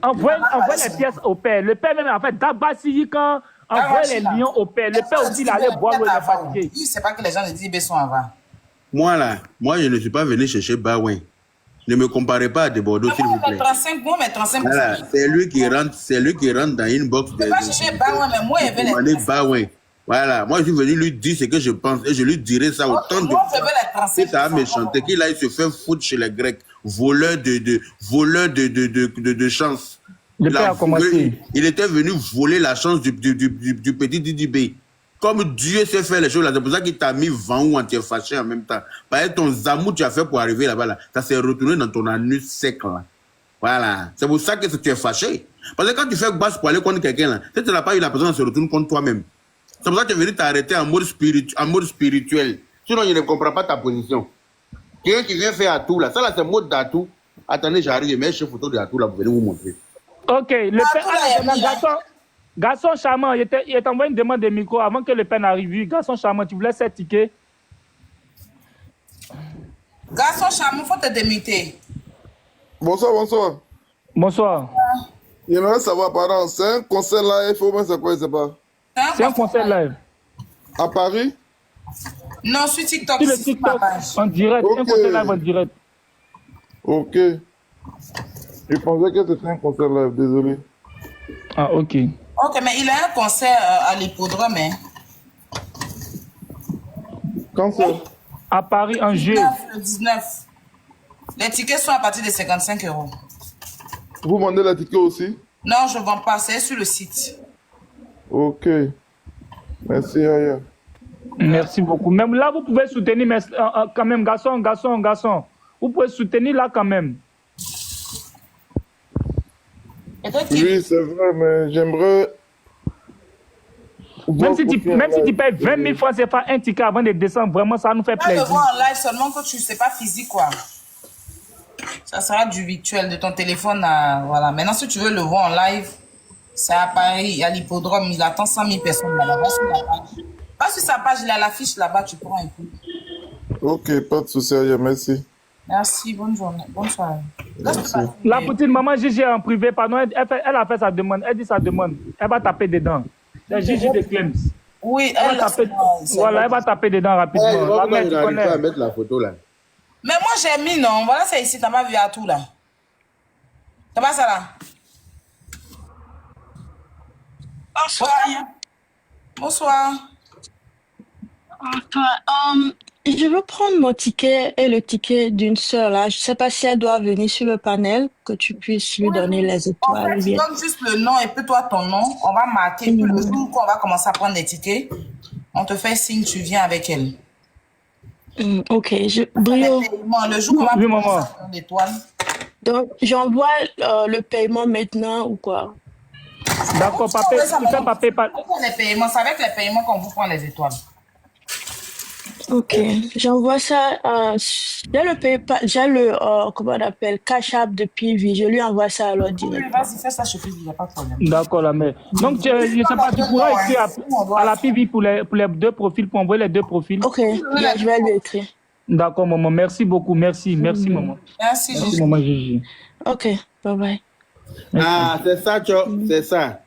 Envoie les pièces au père. Le père même, en fait, d'Abassi, quand envoie les lions au père. Le père aussi, il allait boire le fatigué. Il ne sait pas que les gens le disent, ils sont avant. Moi, là, je ne suis pas venu chercher Baouin. Ne me comparez pas à des Bordeaux, s'il vous plaît. 35, moi, mais 35. Voilà, c'est lui qui rentre dans une box. Je ne vais pas chercher Baouin, mais moi, il veut les 35. Baouin. Voilà, moi, je suis venu lui dire ce que je pense et je lui dirai ça autant de fois. Si ça a me chanter, qu'il aille se faire foutre chez les Grecs, voleur de chance. Le père a commencé. Il était venu voler la chance du petit Didibé. Comme Dieu sait faire les choses là, c'est pour ça qu'il t'a mis vent ou anti-fâché en même temps. Parce que ton zamou tu as fait pour arriver là-bas, là, ça s'est retourné dans ton anus sec là. Voilà. C'est pour ça que tu es fâché. Parce que quand tu fais basse pour aller contre quelqu'un là, si tu n'as pas eu la personne se retourne contre toi-même. C'est pour ça que tu es venu t'arrêter en mode spirituel. Sinon, je ne comprends pas ta position. Quelqu'un qui vient faire Atou là, ça là c'est mode d'Atou. Attendez, j'arrive, mais je photo d'Atou là, vous venez vous montrer. Ok, le père, garçon charmant, il t'a envoyé une demande de micro avant que le père n'arrive. Garçon charmant, tu voulais 7 tickets? Garçon charmant, il faut te démuter. Bonsoir, bonsoir. Bonsoir. J'aimerais savoir, pardon, c'est un concert live ou bien c'est quoi, je sais pas. C'est un concert live. À Paris? Non, sur TikTok. Sur le TikTok, en direct. Okay. Un concert live en direct. Ok. Je pensais que c'était un concert live, désolé. Ah, ok. Ok, mais il a un concert à l'hippodrome, hein. Quand c'est? À Paris, en juillet. Le 19. Les tickets sont à partir de 55 €. Vous vendez les tickets aussi? Non, je ne vends pas, c'est sur le site. Ok. Merci, Aya. Merci beaucoup. Même là, vous pouvez soutenir, mais quand même, garçon. Vous pouvez soutenir là quand même. Oui, c'est vrai, mais j'aimerais... Même si tu payes 20 000 francs, c'est pas un ticket avant de descendre, vraiment, ça nous fait Pas le plaisir. voir en live seulement que tu ne sais pas physique, quoi. Ça sera du virtuel de ton téléphone. Voilà. Maintenant, si tu veux le voir en live, c'est à Paris, à l'hippodrome. Il attend 100 000 personnes là-bas sur la page. Pas sur sa page, il a l'affiche là-bas, tu prends un coup. Ok, pas de souci, Aya, merci. Merci, bonne journée, bonne soirée. La petite maman Gigi en privé, pardon, elle a fait sa demande, elle dit sa demande, elle va taper dedans. C'est Gigi de Clems. Oui, elle va taper dedans rapidement. La mère, tu connais. À mettre la photo là. Mais moi j'ai mis non, voilà c'est ici, t'as pas vu à tout là. T'as pas ça là? Bonsoir. Bonsoir. Je veux prendre mon ticket et le ticket d'une sœur là. Je sais pas si elle doit venir sur le panel, que tu puisses lui donner les étoiles. En fait, tu donnes juste le nom et puis toi ton nom. On va marquer. Puis le jour qu'on va commencer à prendre les tickets, on te fait signe, tu viens avec elle. Ok, Brio. Le jour qu'on va commencer à prendre l'étoile. Donc, j'envoie le paiement maintenant ou quoi? D'accord, papa, tu fais pas PayPal. Les paiements, c'est avec les paiements qu'on vous prend les étoiles. Ok, j'envoie ça. J'ai le PayPal, j'ai le comment on appelle, Cash App de PV. Je lui envoie ça alors direct. Vas-y, fais ça chez PV, il n'y a pas de problème. D'accord, la mère. Donc, je ne sais pas, tu pourras écrire à la PV pour les deux profils, pour envoyer les deux profils. Ok, je vais lui écrire. D'accord, maman. Merci beaucoup. Merci, maman. Merci, Gigi. Maman Gigi. Ok, bye bye. Ah, c'est ça, c'est ça.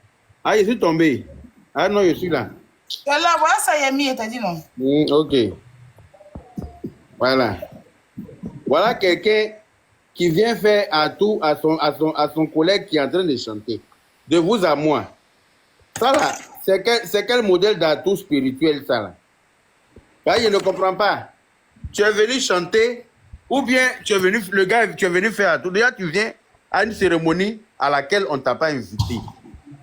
Ah, je suis tombé. Ah non, je suis là. Et là, voilà, ça y est mis, t'as dit non. Ok. Voilà. Voilà quelqu'un qui vient faire à son collègue qui est en train de chanter. De vous à moi. Ça là, c'est quel modèle d'atout spirituel ça là? Là, je ne comprends pas. Tu es venu chanter ou bien tu es venu faire à tout. Déjà, tu viens à une cérémonie à laquelle on ne t'a pas invité.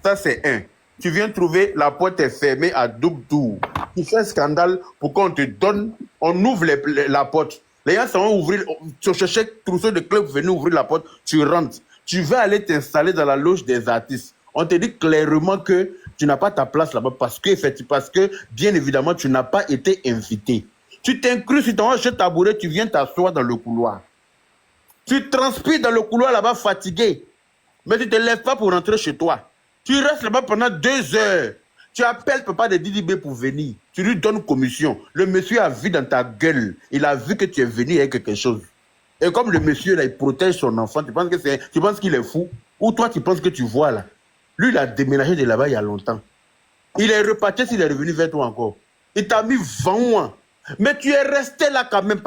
Ça, c'est un. Tu viens trouver la porte est fermée à double tour. Tu fais scandale pour qu'on te donne, on ouvre la porte. Les gens vont ouvrir, tu cherches trousseau de clés pour venir ouvrir la porte, tu rentres. Tu vas aller t'installer dans la loge des artistes. On te dit clairement que tu n'as pas ta place là-bas parce que, bien évidemment, tu n'as pas été invité. Tu t'incrustes sur ton tabouret, tu viens t'asseoir dans le couloir. Tu transpires dans le couloir là-bas fatigué. Mais tu ne te lèves pas pour rentrer chez toi. Tu restes là-bas pendant 2 heures. Tu appelles papa de Didi B pour venir. Tu lui donnes commission. Le monsieur a vu dans ta gueule. Il a vu que tu es venu avec quelque chose. Et comme le monsieur là, il protège son enfant, tu penses qu'il est fou? Ou toi, tu penses que tu vois là? Lui, il a déménagé de là-bas il y a longtemps. Il est reparti s'il est revenu vers toi encore. Il t'a mis 20 mois. Mais tu es resté là quand même.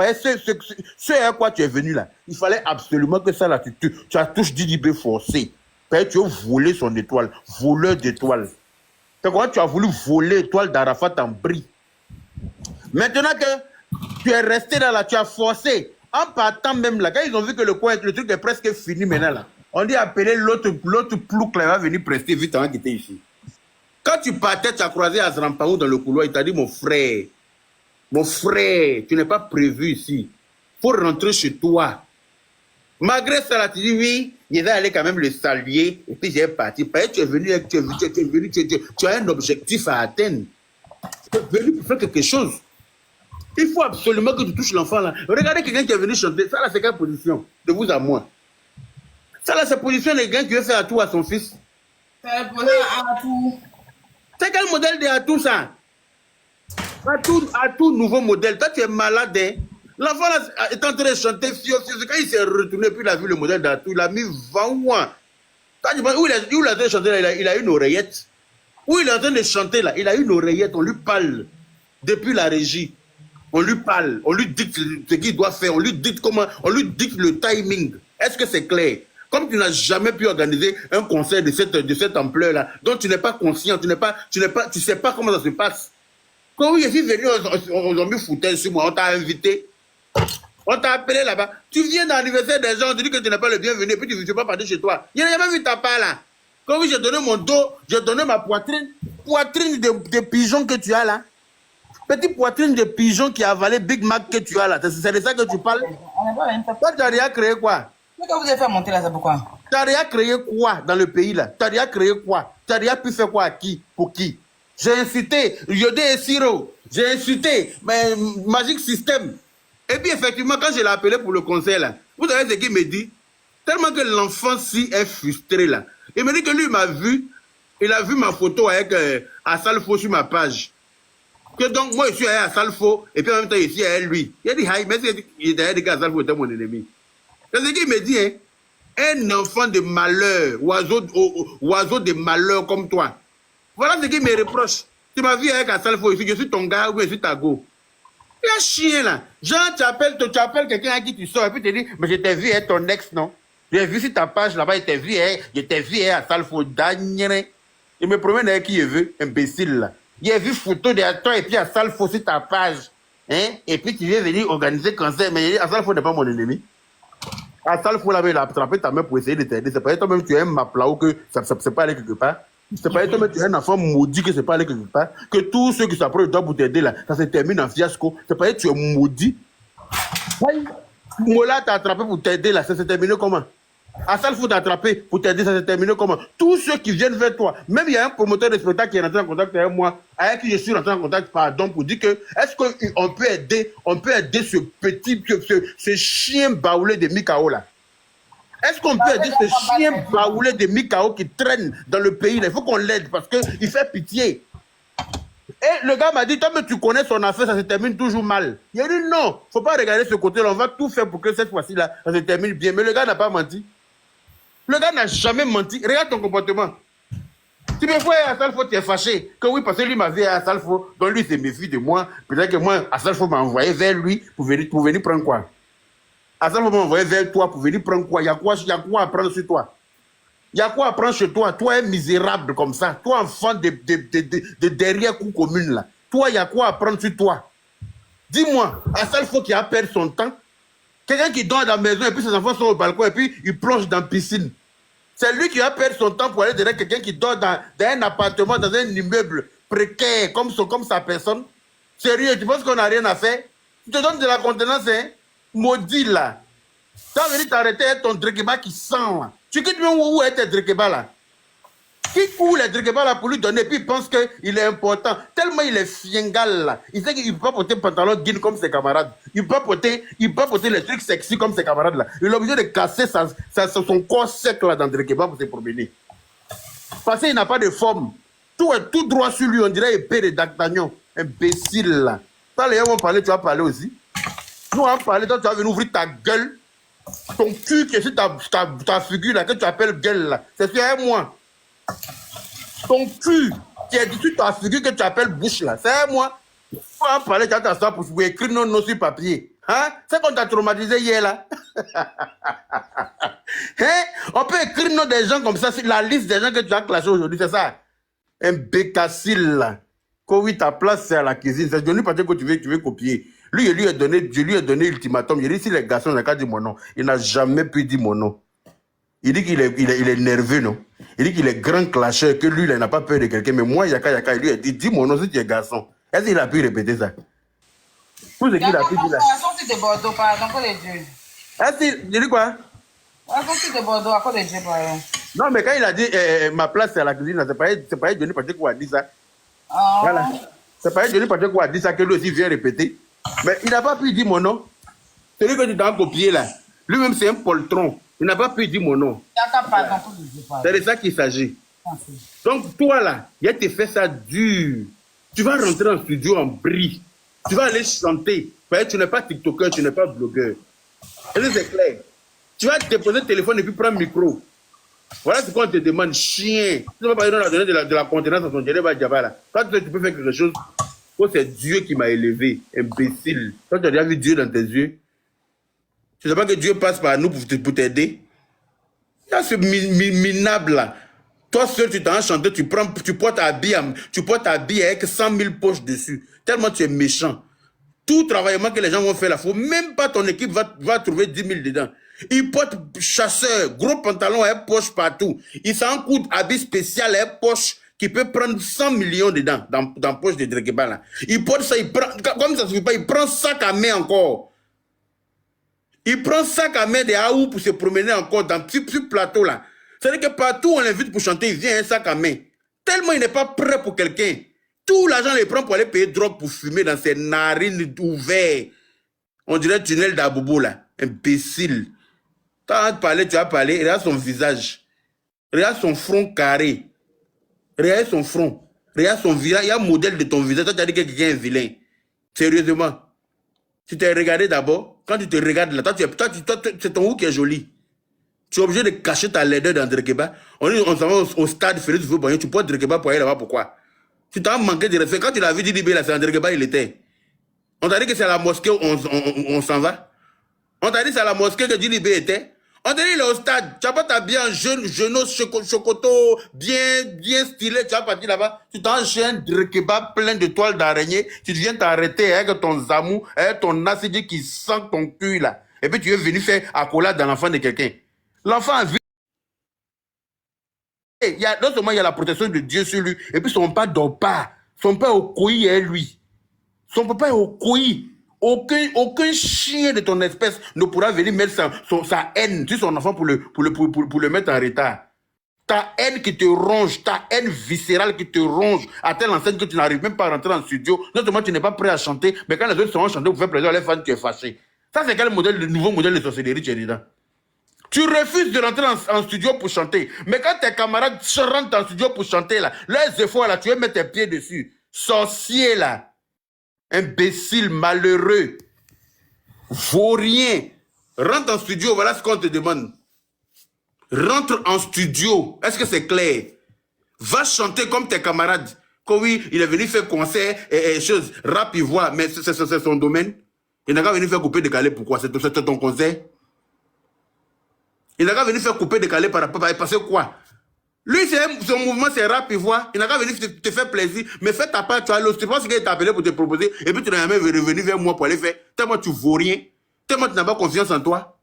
Ce à quoi tu es venu là, il fallait absolument que ça là, tu as touché Didi B forcé. Tu as volé son étoile. Voleur d'étoiles. C'est quoi? Tu as voulu voler l'étoile d'Arafat en bris. Maintenant que tu es resté là, tu as forcé. En partant même là, quand ils ont vu que le truc est presque fini maintenant là, on dit appeler l'autre plouc là, il va venir prester vite avant qu'il était ici. Quand tu partais, tu as croisé Azrampaou dans le couloir, il t'a dit mon frère, tu n'es pas prévu ici. Il faut rentrer chez toi. Malgré ça, là, tu dis oui, il va aller quand même le saluer, et puis j'ai parti. Tu es venu, tu as un objectif à atteindre. Tu es venu pour faire quelque chose. Il faut absolument que tu touches l'enfant là. Regardez quelqu'un qui est venu chanter. Ça là, c'est quelle position? De vous à moi. Ça là, c'est position des gars qui veut faire atout à son fils. C'est atout. C'est quel modèle de atout ça? Atout nouveau modèle. Toi, tu es malade. Hein? L'enfant là est en train de chanter fio. Quand il s'est retourné, puis il a vu le modèle d'atout, il a mis 20 mois. Où il est en train de chanter là, il a une oreillette. Où il est en train de chanter là, il a une oreillette. On lui parle depuis la régie. On lui parle, on lui dicte ce qu'il doit faire, on lui dicte comment, on lui dicte le timing. Est-ce que c'est clair? Comme tu n'as jamais pu organiser un concert de cette ampleur-là, dont tu n'es pas conscient, tu sais pas comment ça se passe. Quand oui, je suis venu, on a mis foutais sur moi, on t'a invité, on t'a appelé là-bas. Tu viens dans l'anniversaire des gens, on te dit que tu n'es pas le bienvenu, et puis tu ne veux pas partir chez toi. Il n'y a jamais vu ta part là. Quand oui, j'ai donné mon dos, j'ai donné ma poitrine de pigeon que tu as là. Petite poitrine de pigeon qui a avalé Big Mac que tu as là. C'est de ça que tu parles? Toi, tu n'as rien créé quoi? Mais quand vous avez fait monter là, c'est pourquoi? Tu n'as rien créé quoi dans le pays là? Tu n'as rien créé quoi? Tu n'as rien pu faire quoi à qui? Pour qui? J'ai incité Yodé et Siro. J'ai incité Magic System. Et puis effectivement, quand je l'ai appelé pour le concert là, vous savez ce qu'il me dit? Tellement que l'enfant-ci est frustré là. Il me dit que lui m'a vu, il a vu ma photo avec Assalfo sur ma page. Que donc, moi, je suis allé à Salfo, et puis en même temps, je suis allé lui. Il a dit, hi, mais il est allé à Salfo, était mon ennemi. C'est ce qu'il me dit, hein. Un enfant de malheur, oiseau de malheur comme toi. Voilà ce qu'il me reproche. Tu m'as vu avec Salfo ici, je suis ton gars ou je suis ta go. Il y a chien là. Genre, tu appelles quelqu'un à qui tu sors, et puis tu te dis, mais je t'ai vu avec ton ex, non? J'ai vu sur ta page là-bas, je t'ai vu à Salfo, dernier. Il me promène avec qui il veut, imbécile là. Il a vu photo de toi et puis à Salfo sur ta page. Hein? Et puis tu viens venir organiser concert. Mais Salfo n'est pas mon ennemi. Salfo là, il a attrapé ta main pour essayer de t'aider. C'est pas toi-même tu es un maplao que ça ne peut pas aller quelque part. C'est pas toi-même tu es un enfant maudit que ça ne peut pas aller quelque part. Que tous ceux qui s'approchent de toi pour t'aider là, ça se termine en fiasco. C'est pas tu es maudit. Mola t'a attrapé pour t'aider là, ça s'est terminé comment? Salfo t'a attrapé pour t'aider, ça s'est terminé comment? Tous ceux qui viennent vers toi, même il y a un promoteur de spectacle qui est rentré en contact avec moi, avec qui je suis rentré en contact, pardon, pour dire que est-ce qu'on peut aider ce chien baoulé de Mikao là? Est-ce qu'on peut aider ce chien baoulé de Mikao qui traîne dans le pays là? Il faut qu'on l'aide parce qu'il fait pitié. Et le gars m'a dit, toi, mais tu connais son affaire, ça se termine toujours mal. Il a dit non, il ne faut pas regarder ce côté-là, on va tout faire pour que cette fois-ci là, ça se termine bien. Mais le gars n'a pas menti. Le gars n'a jamais menti. Regarde ton comportement. Tu me vois à Salfo, tu es fâché. Que oui, parce que lui m'a vu à Salfo, donc lui se méfie de moi. Peut-être que moi, à Salfo m'a envoyé vers lui pour venir prendre quoi? À Salfo m'a envoyé vers toi pour venir prendre quoi? Il y a quoi à prendre sur toi? Il y a quoi à prendre chez toi? Toi, un misérable comme ça. Toi, enfant de derrière coup commune là. Toi, il y a quoi à prendre sur toi? Dis-moi, à Salfo qui a perdu son temps. Quelqu'un qui dort dans la maison et puis ses enfants sont au balcon et puis il plonge dans la piscine. C'est lui qui a perdu son temps pour aller derrière quelqu'un qui dort dans un appartement, dans un immeuble précaire, comme sa personne. Sérieux, tu penses qu'on n'a rien à faire? Tu te donnes de la contenance, hein? maudit là. Tu vas venir t'arrêter avec ton drekeba qui sent là. Tu quittes même où est tes drekeba là. Qui court les drekeba là pour lui donner, puis il pense qu'il est important. Tellement il est fiengal là. Il sait qu'il ne peut pas porter pantalon guine comme ses camarades. Il ne peut pas porter les trucs sexy comme ses camarades là. Il est obligé de casser son corps sec là dans le drekeba pour se promener. Parce qu'il n'a pas de forme. Tout est tout droit sur lui, on dirait épée de D'Artagnan. Imbécile là. Quand les gens vont parler, tu vas parler aussi. Nous on va parler, toi tu vas venir ouvrir ta gueule. Ton cul qui est sur ta figure là, que tu appelles gueule là. C'est sur moi. Ton cul qui est sur ta figure que tu appelles bouche là. C'est moi. On va parler, tu vas t'asseoir pour écrire nos noms sur papier. Hein? C'est qu'on t'a traumatisé hier là. Hein? On peut écrire nos des gens comme ça sur la liste des gens que tu as classés aujourd'hui, c'est ça? Un bécassile là. Quand oui, ta place c'est à la cuisine. C'est devenu parce que tu veux copier. Lui, je lui ai donné ultimatum. Il dit si les garçons n'ont qu'à dire mon nom. Il n'a jamais pu dire mon nom. Il dit qu'il est nerveux, non? Il dit qu'il est grand clasheur, que lui, il n'a pas peur de quelqu'un. Mais moi, Yaka, il lui a dit, dis mon nom si tu es garçon. Est-ce qu'il a pu répéter ça? Tout ce qu'il a pu dire là. Garçon de Bordeaux, pardon, quoi de Dieu. Est-ce qu'il dit quoi? Garçon de Bordeaux, à quoi de Dieu, pardon. Non, mais quand il a dit ma place c'est à la cuisine, c'est pas Johnny Patrick qui a dit ça. Oh. Voilà. C'est pas Johnny Patrick qui a dit ça, que lui aussi vient répéter. Mais il n'a pas pu dire mon nom. Celui que tu t'as copié là, lui-même c'est un poltron. Il n'a pas pu dire mon nom. C'est de ça qu'il s'agit. Donc toi là, il te fait ça dur. Tu vas rentrer en studio en brie. Tu vas aller chanter. Tu n'es pas TikToker, tu n'es pas blogueur. Et c'est clair. Tu vas déposer le téléphone et puis prendre le micro. Voilà ce qu'on te demande, chien. Tu ne vas pas donner de la contenance à ton Djereba Djaba là. Quand tu peux faire quelque chose, oh, c'est Dieu qui m'a élevé, imbécile. Quand tu as déjà vu Dieu dans tes yeux, tu ne sais pas que Dieu passe par nous pour t'aider. Il y a ce minable là. Toi seul, tu t'en chanté, tu portes ta bille avec 100 000 poches dessus. Tellement tu es méchant. Tout travaillement que les gens vont faire là, faut même pas ton équipe va trouver 10 000 dedans. Ils portent chasseur, gros pantalon et poche partout. Ils s'en coûtent habit spécial et poche qui peut prendre 100 millions dedans, dans poche de Drekeba là. Il porte ça, il prend, comme ça ne suffit pas, il prend sac à main encore. Il prend sac à main de Aou pour se promener encore dans ce plateau là. C'est-à-dire que partout où on l'invite pour chanter, il vient un sac à main. Tellement il n'est pas prêt pour quelqu'un. Tout l'argent il prend pour aller payer drogue pour fumer dans ses narines ouvertes. On dirait tunnel d'Abobo là. Imbécile. Quand tu vas parler, regarde son visage. Regarde son front carré. Regarde son front. Regarde son visage. Il y a un modèle de ton visage. Toi, tu as dit que quelqu'un est vilain. Sérieusement. Tu t'es regardé d'abord. Quand tu te regardes là, toi, c'est ton haut qui est joli. Tu es obligé de cacher ta laideur dans Drekeba. On s'en va au stade Félix Houphouët-Boigny. Tu portes Drekeba pour aller là-bas. Pourquoi? Tu t'as manqué de respect. Quand tu l'as vu Didi là, c'est en Drekeba, il était. On t'a dit que c'est à la mosquée où on s'en va. On t'a dit que c'est à la mosquée que Didi était. On t'a dit il est au stade. Tu n'as pas t'habillé en jeune chocoto, bien stylé. Tu vas partir là-bas. Tu t'enchaînes un Drekeba plein de toiles d'araignée. Tu viens t'arrêter avec ton zamou, avec ton acide qui sent ton cul là. Et puis tu es venu faire accolade dans l'enfant de quelqu'un. L'enfant a vu. Non seulement il y a la protection de Dieu sur lui, et puis son papa dort pas. Son père est au couillis est lui. Son papa est au couillis. Aucun chien de ton espèce ne pourra venir mettre sa haine sur son enfant pour le mettre en retard. Ta haine qui te ronge, ta haine viscérale qui te ronge, à telle enseigne que tu n'arrives même pas à rentrer en studio. Non seulement tu n'es pas prêt à chanter, mais quand les autres seront chantés pour faire plaisir à les fans, tu es fâché. Ça, c'est quel nouveau modèle de sorcellerie tu es dedans? Tu refuses de rentrer en studio pour chanter. Mais quand tes camarades rentrent en studio pour chanter, là, leurs efforts, là, tu veux mettre tes pieds dessus. Sorcier, là. Imbécile, malheureux. Vaurien. Rentre en studio, voilà ce qu'on te demande. Rentre en studio. Est-ce que c'est clair? Va chanter comme tes camarades. Quand oui, il est venu faire concert et choses, rap, il voit, mais c'est son domaine. Il n'a qu'à venir faire couper décaler. Pourquoi? C'est ton concert. Il n'a qu'à venir faire couper décaler par parce que quoi? Lui, son mouvement, c'est rap, il voit. Il n'a qu'à venir te faire plaisir. Mais fais ta part, tu as l'autre. Tu penses qu'il t'a appelé pour te proposer. Et puis tu n'as jamais revenu vers moi pour aller faire. Tellement tu vaux rien. Tellement tu n'as pas confiance en toi.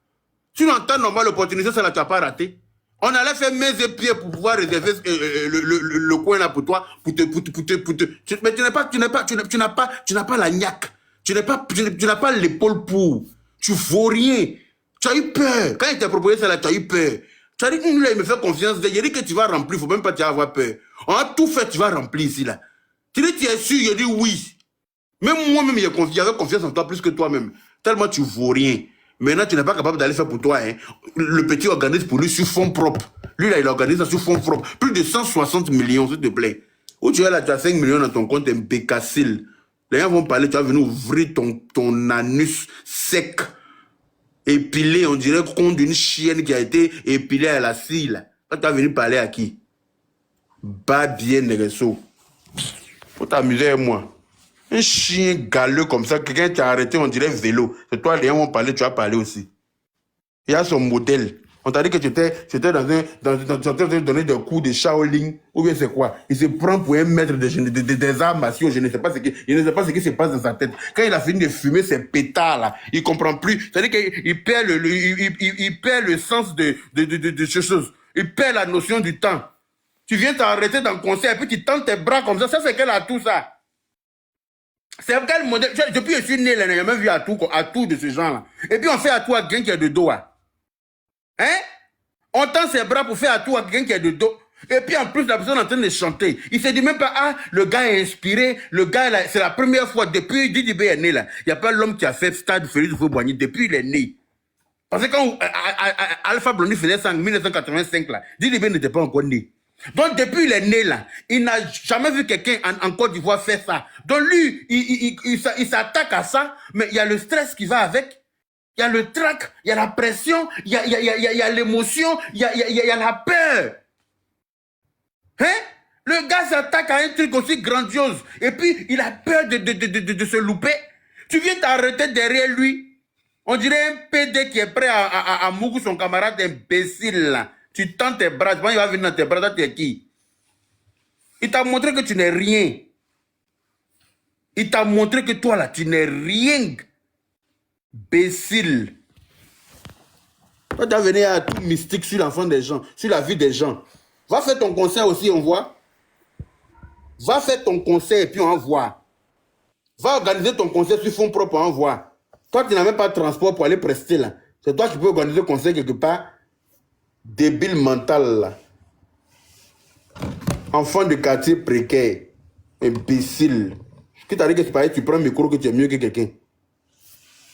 Tu n'entends normal l'opportunité, ça là, tu n'as pas raté. On allait faire mains et pieds pour pouvoir réserver le coin là pour toi. Mais tu n'as pas la niaque. Tu n'as pas l'épaule pour. Tu vaux rien. Tu as eu peur. Quand il t'a proposé ça, là, tu as eu peur. Tu as dit, là, il me fait confiance. Il dit que tu vas remplir. Il ne faut même pas avoir peur. On a tout fait, tu vas remplir ici, là. Tu dis, tu es sûr? Il dit oui. Même moi-même, j'avais confiance en toi plus que toi-même. Tellement tu vaux rien. Maintenant, tu n'es pas capable d'aller faire pour toi. Hein. Le petit organise pour lui sur fonds propres. Lui, là, il organise ça sur fonds propres. Plus de 160 millions, s'il te plaît. Où tu es là, tu as 5 millions dans ton compte, un bécassile. Les gens vont parler, tu vas venir ouvrir ton anus sec, épilé, on dirait comme d'une chienne qui a été épilée à la scie. Là. Tu vas venir parler à qui? Bas bien, Néresso. Faut t'amuser avec moi. Un chien galeux comme ça, quelqu'un t'a arrêté, on dirait vélo. C'est toi, les gens vont parler, tu vas parler aussi. Il y a son modèle. On t'a dit que tu étais dans donner des coups de Shaolin, ou bien c'est quoi? Il se prend pour un maître des arts martiaux, je ne sais pas ce qui se passe dans sa tête. Quand il a fini de fumer ses pétards là, il comprend plus. C'est-à-dire qu'il perd il perd le sens de ces choses. Il perd la notion du temps. Tu viens t'arrêter dans le concert et puis tu tends tes bras comme ça. Ça, c'est quel atout, ça? C'est quel modèle? Depuis que je suis né, là, il n'y a même vu atout de ce genre-là. Et puis on fait atout à quelqu'un qui a de dos. Hein? On tend ses bras pour faire atout à quelqu'un qui a de dos. Et puis en plus, la personne est en train de chanter. Il se dit même pas, ah, le gars est inspiré. Le gars, là, c'est la première fois depuis Didi B est né, là. Il n'y a pas l'homme qui a fait Stade Félix Houphouët-Boigny depuis il est né. Parce que quand Alpha Blondy faisait ça en 1985, là, Didi B n'était pas encore né. Donc, depuis il est né là, il n'a jamais vu quelqu'un en Côte d'Ivoire faire ça. Donc, lui, il s'attaque à ça, mais il y a le stress qui va avec. Il y a le trac, il y a la pression, il y a l'émotion, il y a la peur. Hein? Le gars s'attaque à un truc aussi grandiose. Et puis, il a peur de se louper. Tu viens t'arrêter derrière lui. On dirait un PD qui est prêt à mourir son camarade imbécile là. Tu tends tes bras, il va venir dans tes bras, toi tu es qui? Il t'a montré que tu n'es rien. Il t'a montré que toi là, tu n'es rien. Bécile. Toi tu vas venir à tout mystique sur l'enfant des gens, sur la vie des gens. Va faire ton concert aussi, on voit. Va faire ton concert et puis on voit. Va organiser ton concert sur fonds propres, on voit. Toi tu n'as même pas de transport pour aller prester là. C'est toi qui peux organiser le concert quelque part. Débile mental là. Enfant de quartier précaire. Imbécile. Qui t'a dit que tu prends un micro que tu es mieux que quelqu'un?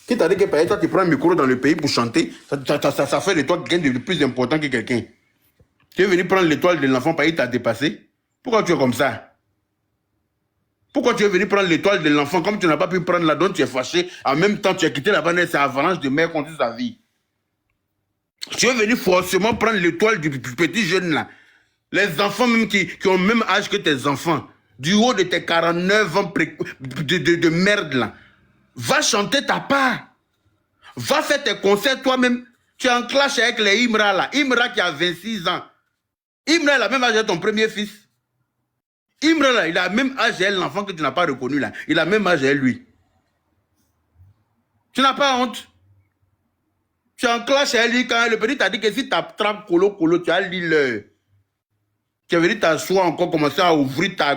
Qui t'a dit que toi tu prends un micro dans le pays pour chanter? Ça fait de toi quelqu'un de plus important que quelqu'un. Tu es venu prendre l'étoile de l'enfant parce qu'il t'a dépassé? Pourquoi tu es comme ça? Pourquoi tu es venu prendre l'étoile de l'enfant comme tu n'as pas pu prendre la donne, tu es fâché? En même temps tu as quitté la bande, c'est avalanche de mer contre sa vie. Tu es venu forcément prendre l'étoile du petit jeune là. Les enfants même qui ont le même âge que tes enfants. Du haut de tes 49 ans de merde là. Va chanter ta part. Va faire tes concerts toi-même. Tu es en clash avec les Imra là. Imra qui a 26 ans. Imra il a même âge de ton premier fils. Imra là, il a même âge de l'enfant que tu n'as pas reconnu là. Il a même âge de lui. Tu n'as pas honte? Tu es en clash avec lui quand le petit t'a dit que si tu attrapes colo, tu as l'île. Tu es venu t'asseoir encore, commencer à ouvrir ta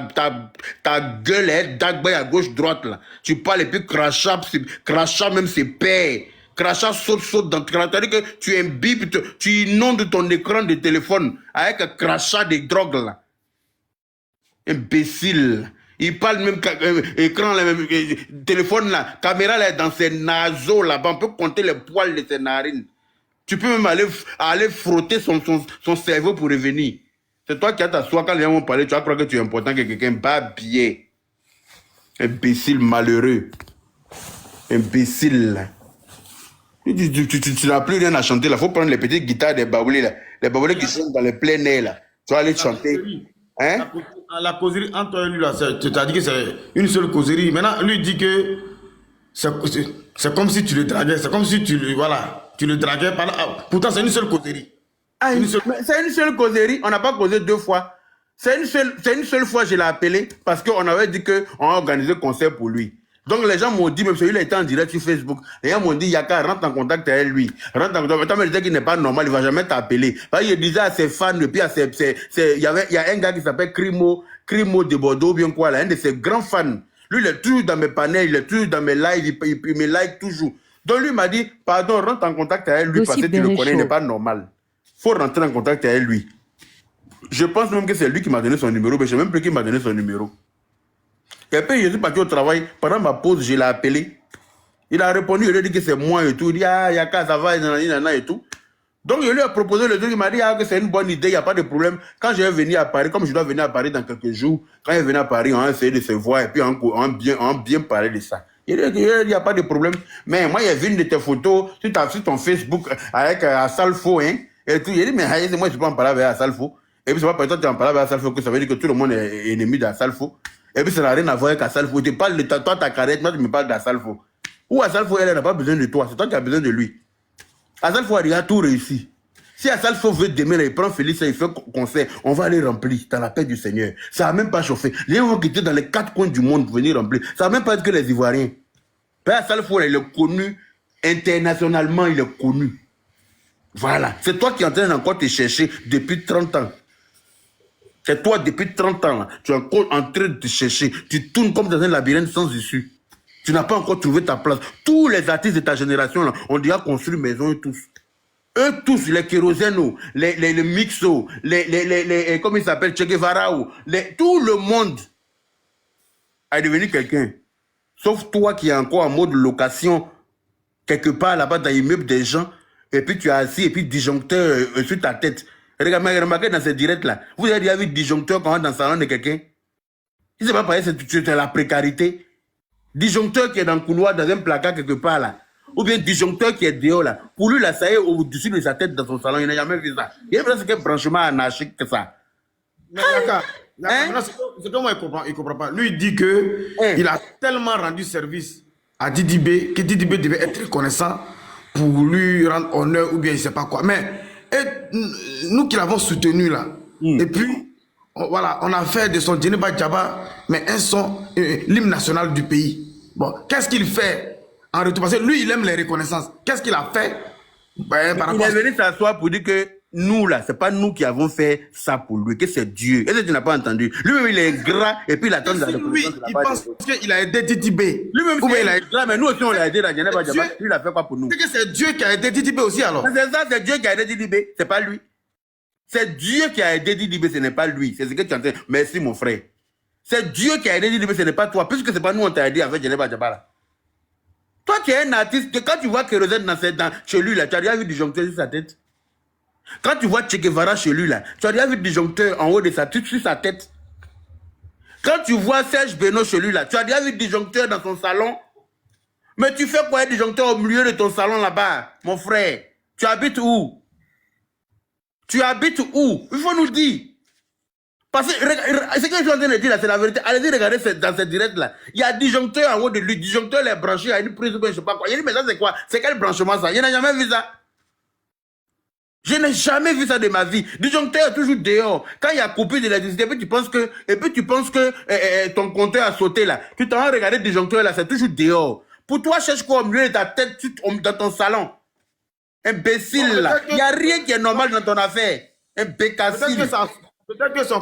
gueule, d'agbaye à gauche, droite là. Tu parles et puis crachat même ses pères. Crachat saute dans ton. C'est-à-dire que tu imbibes, tu inondes ton écran de téléphone avec un crachat de drogue là. Imbécile. Il parle même écran, téléphone là, caméra là dans ses naseaux là-bas. On peut compter les poils de ses narines. Tu peux même aller frotter son cerveau pour revenir. C'est toi qui as t'asseoir quand les gens vont parler, tu vas croire que tu es important que quelqu'un bat bien. Imbécile malheureux. Imbécile. Tu n'as plus rien à chanter là. Il faut prendre les petites guitares des baboulés là. Les baboulés qui sont dans le plein air là. Tu vas aller chanter. Hein? La causerie entre lui là, tu as dit que c'est une seule causerie. Maintenant, lui dit que c'est comme si tu le draguais. C'est comme si tu le draguais par là. Pourtant, c'est une seule causerie. Ah, c'est une seule causerie. On n'a pas causé deux fois. C'est une seule fois que je l'ai appelé parce qu'on avait dit qu'on a organisé un concert pour lui. Donc les gens m'ont dit, même celui-là était en direct sur Facebook, les gens m'ont dit, Yaka, rentre en contact avec lui. Rentre en contact. Mais il disait qu'il n'est pas normal, il ne va jamais t'appeler. Il disait à ses fans, puis il y a un gars qui s'appelle Crimo de Bordeaux, bien quoi, là, un de ses grands fans. Lui, il est toujours dans mes panels, il est toujours dans mes lives, il me like toujours. Donc lui m'a dit, pardon, rentre en contact avec lui parce que tu le connais, il n'est pas normal. Il faut rentrer en contact avec lui. Je pense même que c'est lui qui m'a donné son numéro, mais je ne sais même plus qui m'a donné son numéro. Et puis je suis parti au travail, pendant ma pause, je l'ai appelé. Il a répondu, il lui a dit que c'est moi et tout. Il dit, ah, Yaka, ça va, et tout. Donc je lui ai proposé le truc, il m'a dit, ah, que c'est une bonne idée, il n'y a pas de problème. Quand je vais venir à Paris, comme je dois venir à Paris dans quelques jours, quand il est venu à Paris, on a essayé de se voir et puis on a bien parlé de ça. Il dit, il n'y a pas de problème. Mais moi, il y a vu une de tes photos sur ton Facebook avec Assalfo, hein, et tout. Il dit, mais moi, je peux en parler avec Assalfo. Et puis, c'est pas parce que tu en parles avec Assalfo que ça veut dire que tout le monde est ennemi d'Assalfo. Et puis, ça n'a rien à voir avec Assalfo. Tu parles de toi, ta carrière, moi, tu me parles d'Assalfo. Ou Assalfo, elle n'a pas besoin de toi. C'est toi qui as besoin de lui. Assalfo a tout réussi. Si Assalfo veut demain, il prend Félix et il fait concert, on va aller remplir dans la paix du Seigneur. Ça n'a même pas chauffé. Les gens vont quitter dans les 4 coins du monde pour venir remplir. Ça n'a même pas été que les Ivoiriens. Père Assalfo, il est connu internationalement, il est connu. Voilà. C'est toi qui es en train d'encore te chercher depuis 30 ans. C'est toi depuis 30 ans. Là. Tu es encore en train de te chercher. Tu tournes comme dans un labyrinthe sans issue. Tu n'as pas encore trouvé ta place. Tous les artistes de ta génération, là, ont déjà construit maison, eux tous. Eux tous, les Kérosènes, les Mixo, comment ils s'appellent, Che Guevara, tout le monde est devenu quelqu'un. Sauf toi qui es encore en mode location, quelque part là-bas dans l'immeuble des gens, et puis tu es assis, et puis disjoncteur sur ta tête. Remarquez dans ces directs-là, vous avez déjà vu disjoncteur quand on est dans le salon de quelqu'un? Si c'est pas pareil, c'est la précarité. Disjoncteur qui est dans le couloir, dans un placard quelque part là. Ou bien disjoncteur qui est dehors là. Pour lui, là, ça y est au-dessus de sa tête dans son salon. Il n'a jamais vu ça. Il y a presque un branchement anarchique que ça. Mais c'est comment il comprend pas. Lui, il dit que il a tellement rendu service à Didibé que Didibé devait être reconnaissant pour lui rendre honneur ou bien je ne sais pas quoi. Mais nous qui l'avons soutenu là, et puis voilà, on a fait de son Djeneba Djaba, mais un son, l'hymne national du pays. Bon, qu'est-ce qu'il fait en retour? Parce que lui, il aime les reconnaissances. Qu'est-ce qu'il a fait? Ben, par il est venu s'asseoir pour dire que nous, là, c'est pas nous qui avons fait ça pour lui, que c'est Dieu. Est-ce que tu n'as pas entendu? Lui-même, il est gras et puis il attend la reconnaissance. Lui, il pense qu'il a aidé Didibé. Lui-même, il est gras, mais nous aussi, on l'a aidé dans Djeneba Djaba. Lui, il a fait quoi pour nous? C'est que c'est Dieu qui a aidé Didibé aussi, alors. C'est ça, c'est Dieu qui a aidé Didibé, c'est pas lui. C'est Dieu qui a aidé Didibé, ce n'est pas lui. C'est ce que tu entends. Merci, mon frère. C'est Dieu qui a aidé Didibé, ce n'est pas toi. Puisque ce n'est pas nous, on t'a aidé avec Djeneba Djaba. Toi, tu es un artiste, quand tu vois Kérosène chez lui, là, tu as déjà vu disjoncteur sur sa tête. Quand tu vois Che Guevara chez lui, là, tu as déjà vu disjoncteur en haut de sa tête, sur sa tête. Quand tu vois Serge Beno chez lui, là, tu as déjà vu disjoncteur dans son salon. Mais tu fais quoi, un disjoncteur au milieu de ton salon là-bas, mon frère? Tu habites où? Tu habites où? Il faut nous dire. Parce que ce que je suis en train de dire là, c'est la vérité. Allez-y regarder dans cette direct-là. Il y a disjoncteur en haut de lui. Disjoncteur est branché à une prise ou bien je sais pas quoi. Il dit, mais ça c'est quoi? C'est quel branchement ça? Il n'a jamais vu ça. Je n'ai jamais vu ça de ma vie. Disjoncteur est toujours dehors. Quand il y a coupé de l'électricité, et puis tu penses que ton compteur a sauté là. Tu t'en vas regarder disjoncteur là, c'est toujours dehors. Pour toi, cherche quoi au milieu de ta tête dans ton salon? Imbécile là. Il n'y a rien qui est normal dans ton affaire. Imbécile. Peut-être que son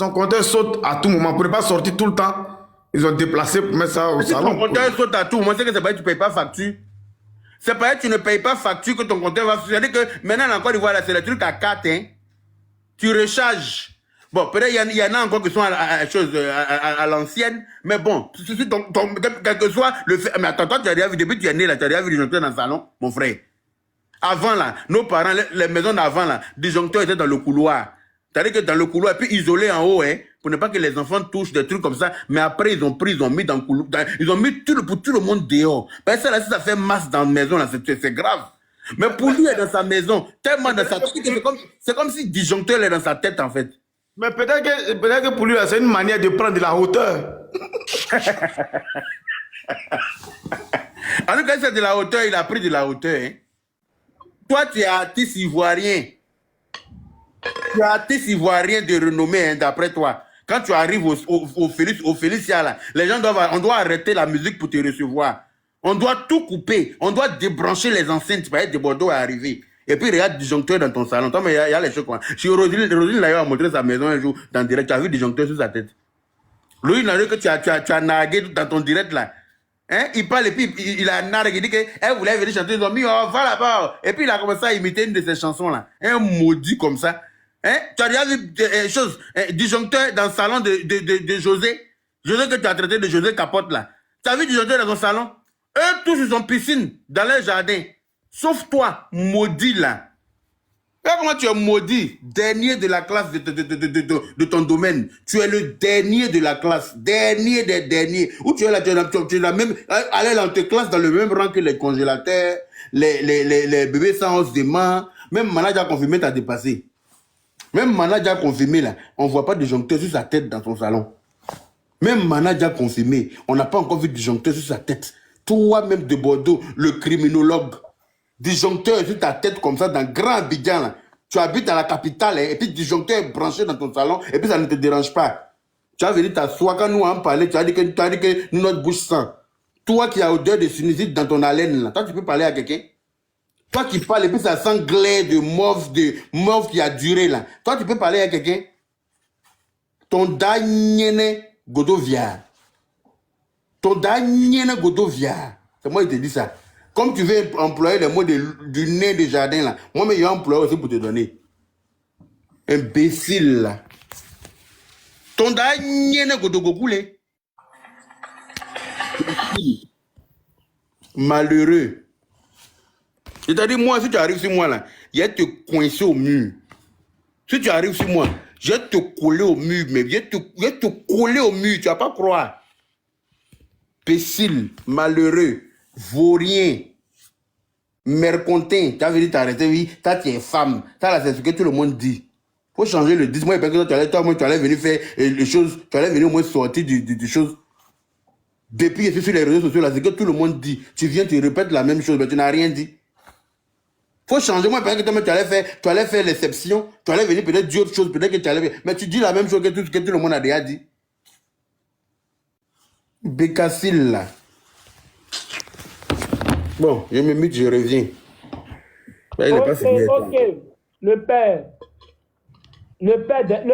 compteur saute à tout moment. Pour ne pas sortir tout le temps, ils ont déplacé pour mettre ça au salon. Ton compteur saute à tout moment, c'est que c'est pas que tu ne payes pas facture. C'est pas que tu ne payes pas facture que ton compteur va... C'est-à-dire que maintenant, encore une fois, c'est le truc à 4, hein. Tu recharges. Bon, peut-être il y en a encore qui sont à l'ancienne, mais bon, quel que soit le fait... Mais attends, toi, tu as déjà vu, depuis que tu es né là, tu as déjà vu disjoncteur dans le salon, mon frère. Avant là, nos parents, les maisons d'avant là, disjoncteur était dans le couloir. C'est-à-dire que dans le couloir, et puis isolé en haut, hein, pour ne pas que les enfants touchent des trucs comme ça. Mais après, ils ont mis dans le couloir, ils ont mis pour tout le monde dehors. Parce que là, si ça fait masse dans la maison, là, c'est grave. Mais pour lui, il est dans sa maison, tellement dans sa tête, c'est comme si disjoncteur est dans sa tête, en fait. Mais peut-être que pour lui, c'est une manière de prendre de la hauteur. En tout cas, c'est de la hauteur, il a pris de la hauteur. Hein. Toi, tu es artiste ivoirien. Tu es artiste ivoirien de renommée, hein, d'après toi. Quand tu arrives au Félicia, là, les gens on doit arrêter la musique pour te recevoir. On doit tout couper. On doit débrancher les enceintes. Parce que des Bordeaux est arrivé. Et puis, regarde disjoncteur dans ton salon. Toi, mais il y a les choses. Si Roselyne l'a montré sa maison un jour dans le direct, tu as vu disjoncteur sur sa tête. Lui, il a dit que tu as nagué dans ton direct là. Hein? Il parle et puis il a narré, il dit qu'elle voulait venir chanter, ils ont mis, oh, va là-bas. Et puis il a commencé à imiter une de ses chansons là. Un maudit comme ça. Hein? Tu as déjà vu disjoncteur dans le salon de José? José que tu as traité de José Capote là. Tu as vu disjoncteur dans son salon? Eux tous ils ont piscine dans leur jardin. Sauf toi, maudit là. Regarde comment tu es maudit, dernier de la classe de ton domaine. Tu es le dernier de la classe, dernier des derniers. Ou tu es là, tu es là même, aller dans tes classes dans le même rang que les congélateurs, les bébés sans os de main. Même manager confirmé t'a dépassé. Même manager confirmé là, on ne voit pas de disjoncteur sur sa tête dans son salon. Même manager confirmé, on n'a pas encore vu de disjoncteur sur sa tête. Toi-même de Bordeaux, le criminologue. Disjoncteur sur ta tête comme ça dans Grand Abidjan là. Tu habites à la capitale et puis disjoncteur est branché dans ton salon et puis ça ne te dérange pas. Tu as venu t'asseoir quand nous en parlé, tu as dit que notre bouche sent. Toi qui as odeur de sinusite dans ton haleine là, toi tu peux parler à quelqu'un? Toi qui parles et puis ça sent glaire de mauve qui a duré là. Toi tu peux parler à quelqu'un? Ton dernier Godovia. Ton dernier Godovia. C'est moi qui te dis ça. Comme tu veux employer les mots du nez de jardin là, moi mais j'ai employé aussi pour te donner. Imbécile là. Ton dernier Godogogoulé. Malheureux. C'est-à-dire moi, si tu arrives sur moi là, je vais te coincer au mur. Si tu arrives sur moi, je vais te coller au mur, mais je vais te coller au mur, tu vas pas croire. Imbécile, malheureux. Vaurien, mercontin, tu as venu t'arrêter, oui, tu es femme, tu as c'est ce que tout le monde dit. Faut changer le 10. Moi, je pense que tu allais venir faire les choses, tu allais venir au moins sortir du chose. Depuis que je suis sur les réseaux sociaux, là, c'est que tout le monde dit. Tu viens, tu répètes la même chose, mais tu n'as rien dit. Faut changer. Moi, je pense que tu allais faire l'exception, tu allais venir peut-être dire autre chose, peut-être que tu allais faire, mais tu dis la même chose que tout le monde a déjà dit. Bécassile, là. Bon, je me mute, je reviens. Là, il n'est pas fini. Ok, le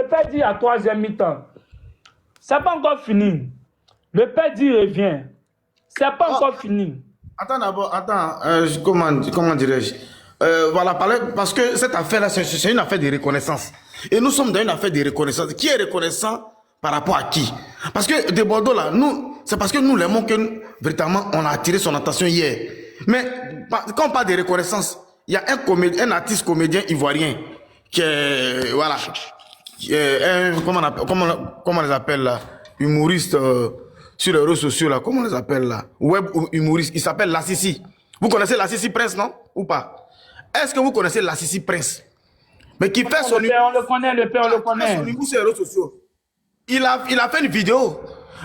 père dit à troisième mi-temps. C'est pas encore fini. Le père dit revient. C'est pas encore fini. Attends d'abord, comment dirais-je? Voilà, parce que cette affaire-là, c'est une affaire de reconnaissance. Et nous sommes dans une affaire de reconnaissance. Qui est reconnaissant par rapport à qui? Parce que de Bordeaux, là, c'est parce que nous l'aimons que, véritablement, on a attiré son attention hier. Mais quand on parle de reconnaissance, il y a un artiste comédien ivoirien qui est, voilà, comment on les appelle là, humoriste sur les réseaux sociaux là, comment on les appelle là, web humoriste, il s'appelle Lassisi. Vous connaissez Lassisi Prince, non? Ou pas? Est-ce que vous connaissez Lassisi Prince? Mais qui fait son humour. On le connaît, le père, on le connaît. Son humour sur les réseaux sociaux. Il a fait une vidéo.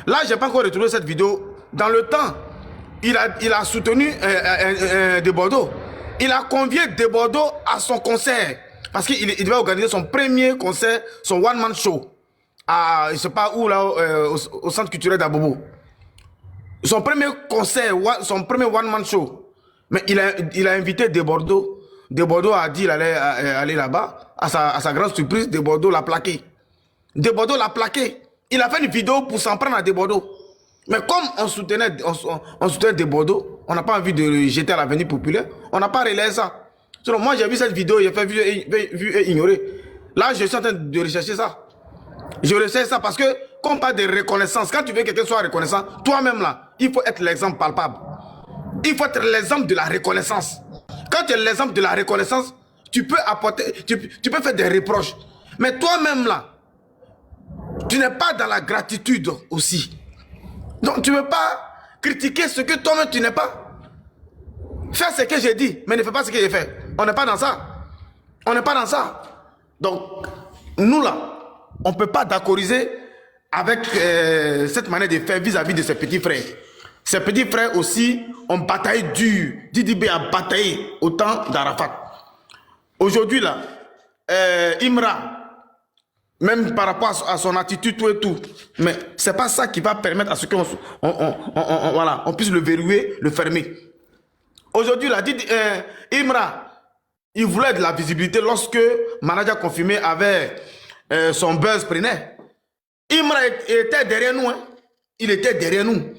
Là, je n'ai pas encore retrouvé cette vidéo. Dans le temps, il a soutenu de Bordeaux. Il a convié de Bordeaux à son concert. Parce qu'il devait organiser son premier concert, son one-man show. À, je ne sais pas où, là, au centre culturel d'Abobo. Son premier concert, son premier one-man show. Mais il a invité de Bordeaux. De Bordeaux a dit qu'il allait aller là-bas. À sa grande surprise, de Bordeaux l'a plaqué. De Bordeaux l'a plaqué. Il a fait une vidéo pour s'en prendre à de Bordeaux. Mais comme on soutenait de Bordeaux, on n'a pas envie de jeter à l'avenir populaire, on n'a pas relayé ça. Sinon, moi, j'ai vu cette vidéo, j'ai fait vu et ignoré. Là, je suis en train de rechercher ça. Je recherche ça parce que, quand on parle de reconnaissance, quand tu veux que quelqu'un soit reconnaissant, toi-même là, il faut être l'exemple palpable. Il faut être l'exemple de la reconnaissance. Quand tu es l'exemple de la reconnaissance, tu peux apporter, tu peux faire des reproches. Mais toi-même là, tu n'es pas dans la gratitude aussi. Donc tu ne peux pas critiquer ce que toi-même tu n'es pas. Fais ce que j'ai dit, mais ne fais pas ce que j'ai fait. On n'est pas dans ça. On n'est pas dans ça. Donc, nous là, on ne peut pas d'accordiser avec cette manière de faire vis-à-vis de ses petits frères. Ses petits frères aussi ont bataillé dur. Didi B a bataillé au temps d'Arafat. Aujourd'hui là, Imra, même par rapport à son attitude, tout et tout. Mais ce n'est pas ça qui va permettre à ce qu'on voilà, on puisse le verrouiller, le fermer. Aujourd'hui, là, Imra, il voulait de la visibilité lorsque Manager Confirmé avait son buzz prenait. Imra était derrière nous. Hein. Il était derrière nous.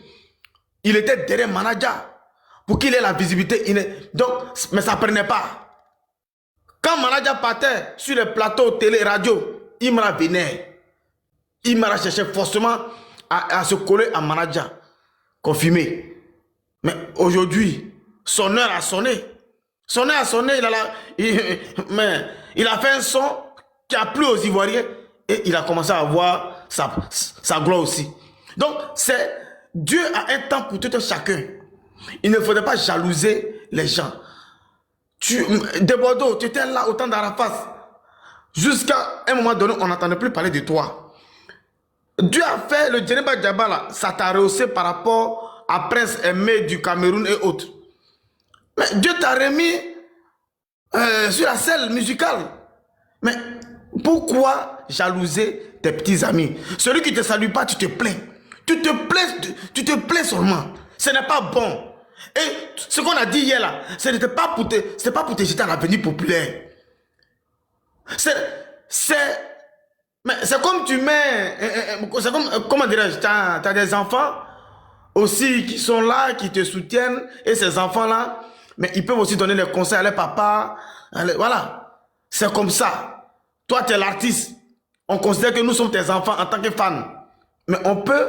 il était derrière manager pour qu'il ait la visibilité. Donc, mais ça ne prenait pas. Quand manager partait sur les plateaux télé, radio, Imra venait. Imra cherchait forcément à se coller à manager. Confirmé. Mais aujourd'hui, son heure a sonné. Son heure a sonné. Mais il a fait un son qui a plu aux Ivoiriens et il a commencé à avoir sa gloire aussi. Donc, Dieu a un temps pour tout un chacun. Il ne faudrait pas jalouser les gens. De Bordeaux, tu étais là au temps d'Arafat. Jusqu'à un moment donné, on n'entendait plus parler de toi. Dieu a fait le Djeneba Djaba là, ça t'a rehaussé par rapport à Prince Aimé du Cameroun et autres. Mais Dieu t'a remis sur la scène musicale. Mais pourquoi jalouser tes petits amis? Celui qui ne te salue pas, tu te plains. Tu te plains seulement. Ce n'est pas bon. Et ce qu'on a dit hier là, ce n'était pas pour te jeter à l'avenir populaire. C'est comme tu mets, c'est comme, comment dirais-je, tu as des enfants aussi qui sont là, qui te soutiennent, et ces enfants-là, mais ils peuvent aussi donner des conseils à leur papa, voilà, c'est comme ça. Toi, tu es l'artiste, on considère que nous sommes tes enfants en tant que fans, mais on peut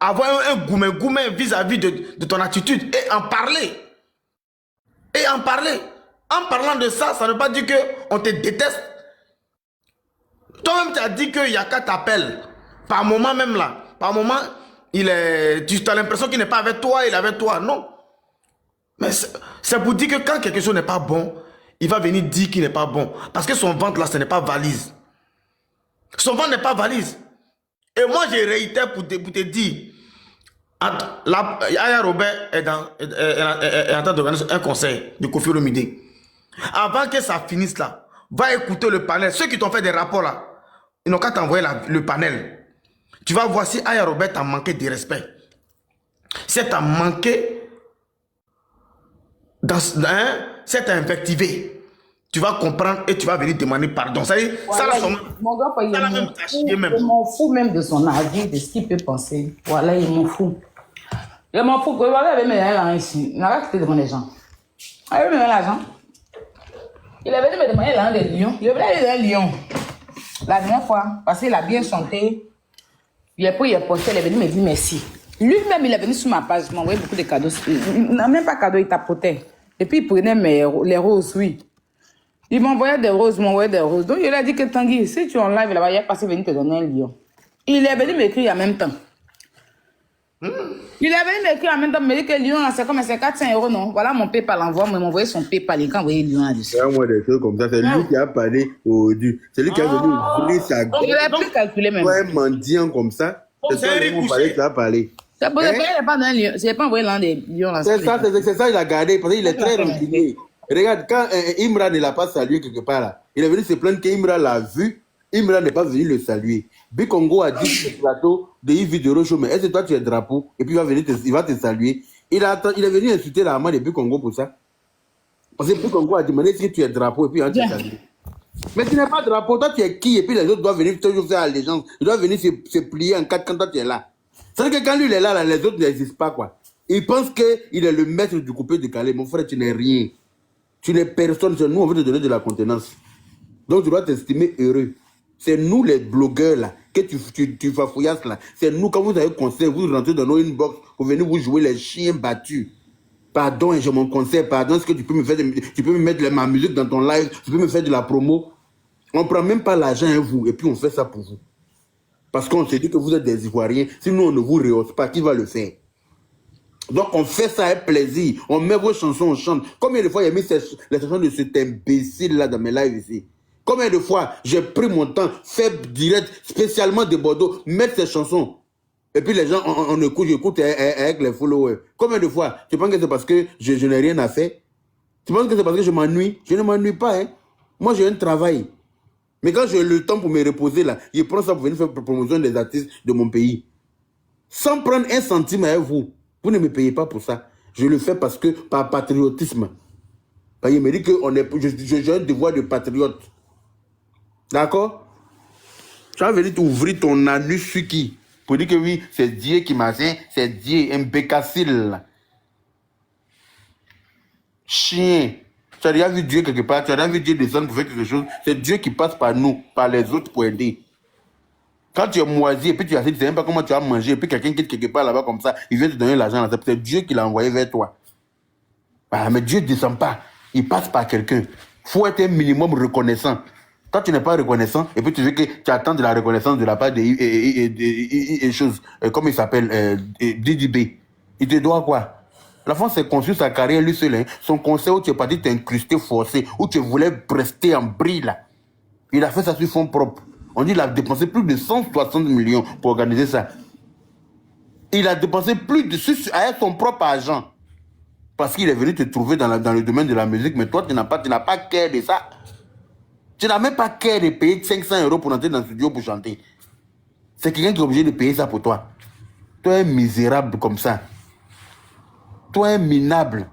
avoir un gourmet vis-à-vis de ton attitude et en parler. Et en parler. En parlant de ça, ça ne veut pas dire qu'on te déteste. Toi-même, tu as dit que Yaka t'appelle. Par moment même là. Par moment, tu as l'impression qu'il n'est pas avec toi, il est avec toi. Non. Mais c'est pour dire que quand quelque chose n'est pas bon, il va venir dire qu'il n'est pas bon. Parce que son ventre là, ce n'est pas valise. Son ventre n'est pas valise. Et moi, je réitère pour te dire, Aya Robert est en train d'organiser un conseil de Kofi Olomide. Avant que ça finisse là, va écouter le panel. Ceux qui t'ont fait des rapports là, ils n'ont qu'à t'envoyer le panel. Tu vas voir si Aya Robert t'a manqué de respect. Si t'as manqué, si t'as invectivé, tu vas comprendre et tu vas venir demander pardon. Ça y est, voilà, ça là, mon gars, il m'en fout même de son avis, de ce qu'il peut penser. Voilà, il m'en fout. Je m'en fous. Voilà, il avait mis l'argent ici. Il n'a pas quitté devant les gens. Il avait mis l'argent. Il est venu me demander l'argent des lions. Il est venu aller dans un lion. La dernière fois, parce qu'il a bien chanté. Il est posté, il est venu me dire merci. Lui-même, il est venu sur ma page, il m'a envoyé beaucoup de cadeaux. Il n'a même pas de cadeaux, il tapotait. Et puis, il prenait les roses, oui. Il m'envoyait des roses, Donc, il a dit que Tanguy, si tu es en live là-bas, il est passé venir te donner un lion. Il est venu m'écrire en même temps. Il est venu m'écrire en même temps, me dit que le lion, c'est comme c'est 400 €, non? Voilà mon PayPal, il m'a envoyé son PayPal, il a envoyé le lion là-dessus. Moi, des choses comme ça, c'est lui qui a parlé au dû. C'est lui qui a venu ouvrir sa gueule. Il a plus calculé même. Ouais, mendiant comme ça. C'est toi qui parlé, ça a parlé. C'est pour ça qu'il n'a pas donné un lion. Je n'ai pas envoyé l'un des lions là. C'est ça, il a gardé, parce qu'il est très rancunier. Regarde, quand Imra ne l'a pas salué quelque part là, il est venu se plaindre qu'Imra l'a vu, Imra n'est pas venu le saluer. Bikongo a dit sur le plateau de Yves Vidéo Show, mais est-ce que toi tu es drapeau? Et puis il va te saluer. Il est venu insulter la maman de Bikongo pour ça. Parce que Bikongo a demandé si tu es drapeau et puis il va te saluer. Mais tu n'es pas drapeau, toi tu es qui? Et puis les autres doivent venir toujours faire allégeance. Ils doivent venir se plier en quatre quand toi tu es là. C'est-à-dire que quand lui il est là, les autres n'existent pas quoi. Il pense qu'il est le maître du coupé décalé. Mon frère, tu n'es rien. Tu n'es personne, c'est nous, on veut te donner de la contenance. Donc tu dois t'estimer heureux. C'est nous les blogueurs là, que tu fafouillasses là. C'est nous, quand vous avez conseil, vous rentrez dans nos inbox, vous venez vous jouer les chiens battus. Pardon, j'ai mon conseil, pardon, est-ce que tu peux me faire, tu peux me mettre ma musique dans ton live, tu peux me faire de la promo. On ne prend même pas l'argent à vous, et puis on fait ça pour vous. Parce qu'on se dit que vous êtes des Ivoiriens, sinon on ne vous rehausse pas, qui va le faire? Donc on fait ça avec plaisir, on met vos chansons, on chante. Combien de fois j'ai mis les chansons de cet imbécile là dans mes lives ici? Combien de fois j'ai pris mon temps, fait direct, spécialement de Bordeaux, mettre ces chansons. Et puis les gens, on écoute, j'écoute avec les followers. Combien de fois? Tu penses que c'est parce que je n'ai rien à faire? Tu penses que c'est parce que je m'ennuie? Je ne m'ennuie pas, hein. Moi j'ai un travail. Mais quand j'ai le temps pour me reposer là, je prends ça pour venir faire promotion des artistes de mon pays. Sans prendre un centime avec vous. Vous ne me payez pas pour ça. Je le fais parce que, par patriotisme. Parce qu'il me dit que j'ai un devoir de patriote. D'accord? Tu vas venir t'ouvrir ton anus sur qui? pour dire que oui, c'est Dieu qui m'a fait, c'est Dieu, imbécile. Chien. Tu as déjà vu Dieu quelque part, tu as déjà vu Dieu descendre pour faire quelque chose. C'est Dieu qui passe par nous, par les autres pour aider. Quand tu es moisi et puis tu as dit, tu ne sais même pas comment tu vas manger, et puis quelqu'un qui est quelque part là-bas comme ça, il vient te donner l'argent, c'est Dieu qui l'a envoyé vers toi. Ah, mais Dieu ne descend pas, il passe par quelqu'un. Il faut être un minimum reconnaissant. Quand tu n'es pas reconnaissant, et puis tu veux que tu attends de la reconnaissance de la part des choses, comme il s'appelle, DDB, il te doit quoi? L'enfant s'est construit sa carrière lui seul. Hein. Son conseil où tu es parti t'incruster forcé, où tu voulais rester en brille là. Il a fait ça sur fonds propres. On dit qu'il a dépensé plus de 160 millions pour organiser ça. Il a dépensé plus de avec son propre argent. Parce qu'il est venu te trouver dans le domaine de la musique, mais toi, tu n'as pas care de ça. Tu n'as même pas care de payer 500 € pour entrer dans le studio pour chanter. C'est quelqu'un qui est obligé de payer ça pour toi. Toi, un misérable comme ça. Toi, un minable,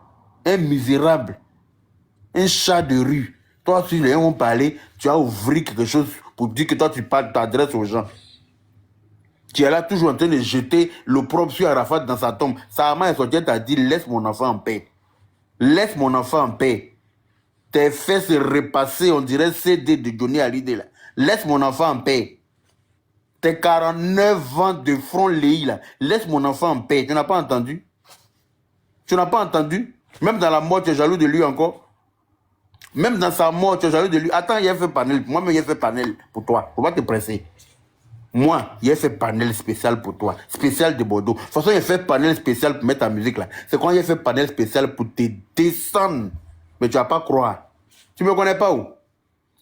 un misérable, un chat de rue. Toi, si les gens vont parler, tu as ouvert quelque chose pour dire que toi, tu t'adresses aux gens. Tu es là toujours en train de jeter l'opprobre sur Arafat dans sa tombe. Sa maman est sortie, t'a dit, laisse mon enfant en paix. Laisse mon enfant en paix. Tes fesses repassées, on dirait CD de Johnny Hallyday là. Laisse mon enfant en paix. Tes 49 ans de front léi là. Laisse mon enfant en paix. Tu n'as pas entendu? Tu n'as pas entendu? Même dans la mort, tu es jaloux de lui encore. Même dans sa mort, tu es jaloux de lui. Attends, il a fait panel. Moi-même, il a fait panel pour toi. Faut pas te presser. Moi, il a fait panel spécial pour toi. Spécial de Bordeaux. De toute façon, il a fait panel spécial pour mettre ta musique là. C'est quand il a fait panel spécial pour te descendre. Mais tu vas pas croire. Tu me connais pas où? De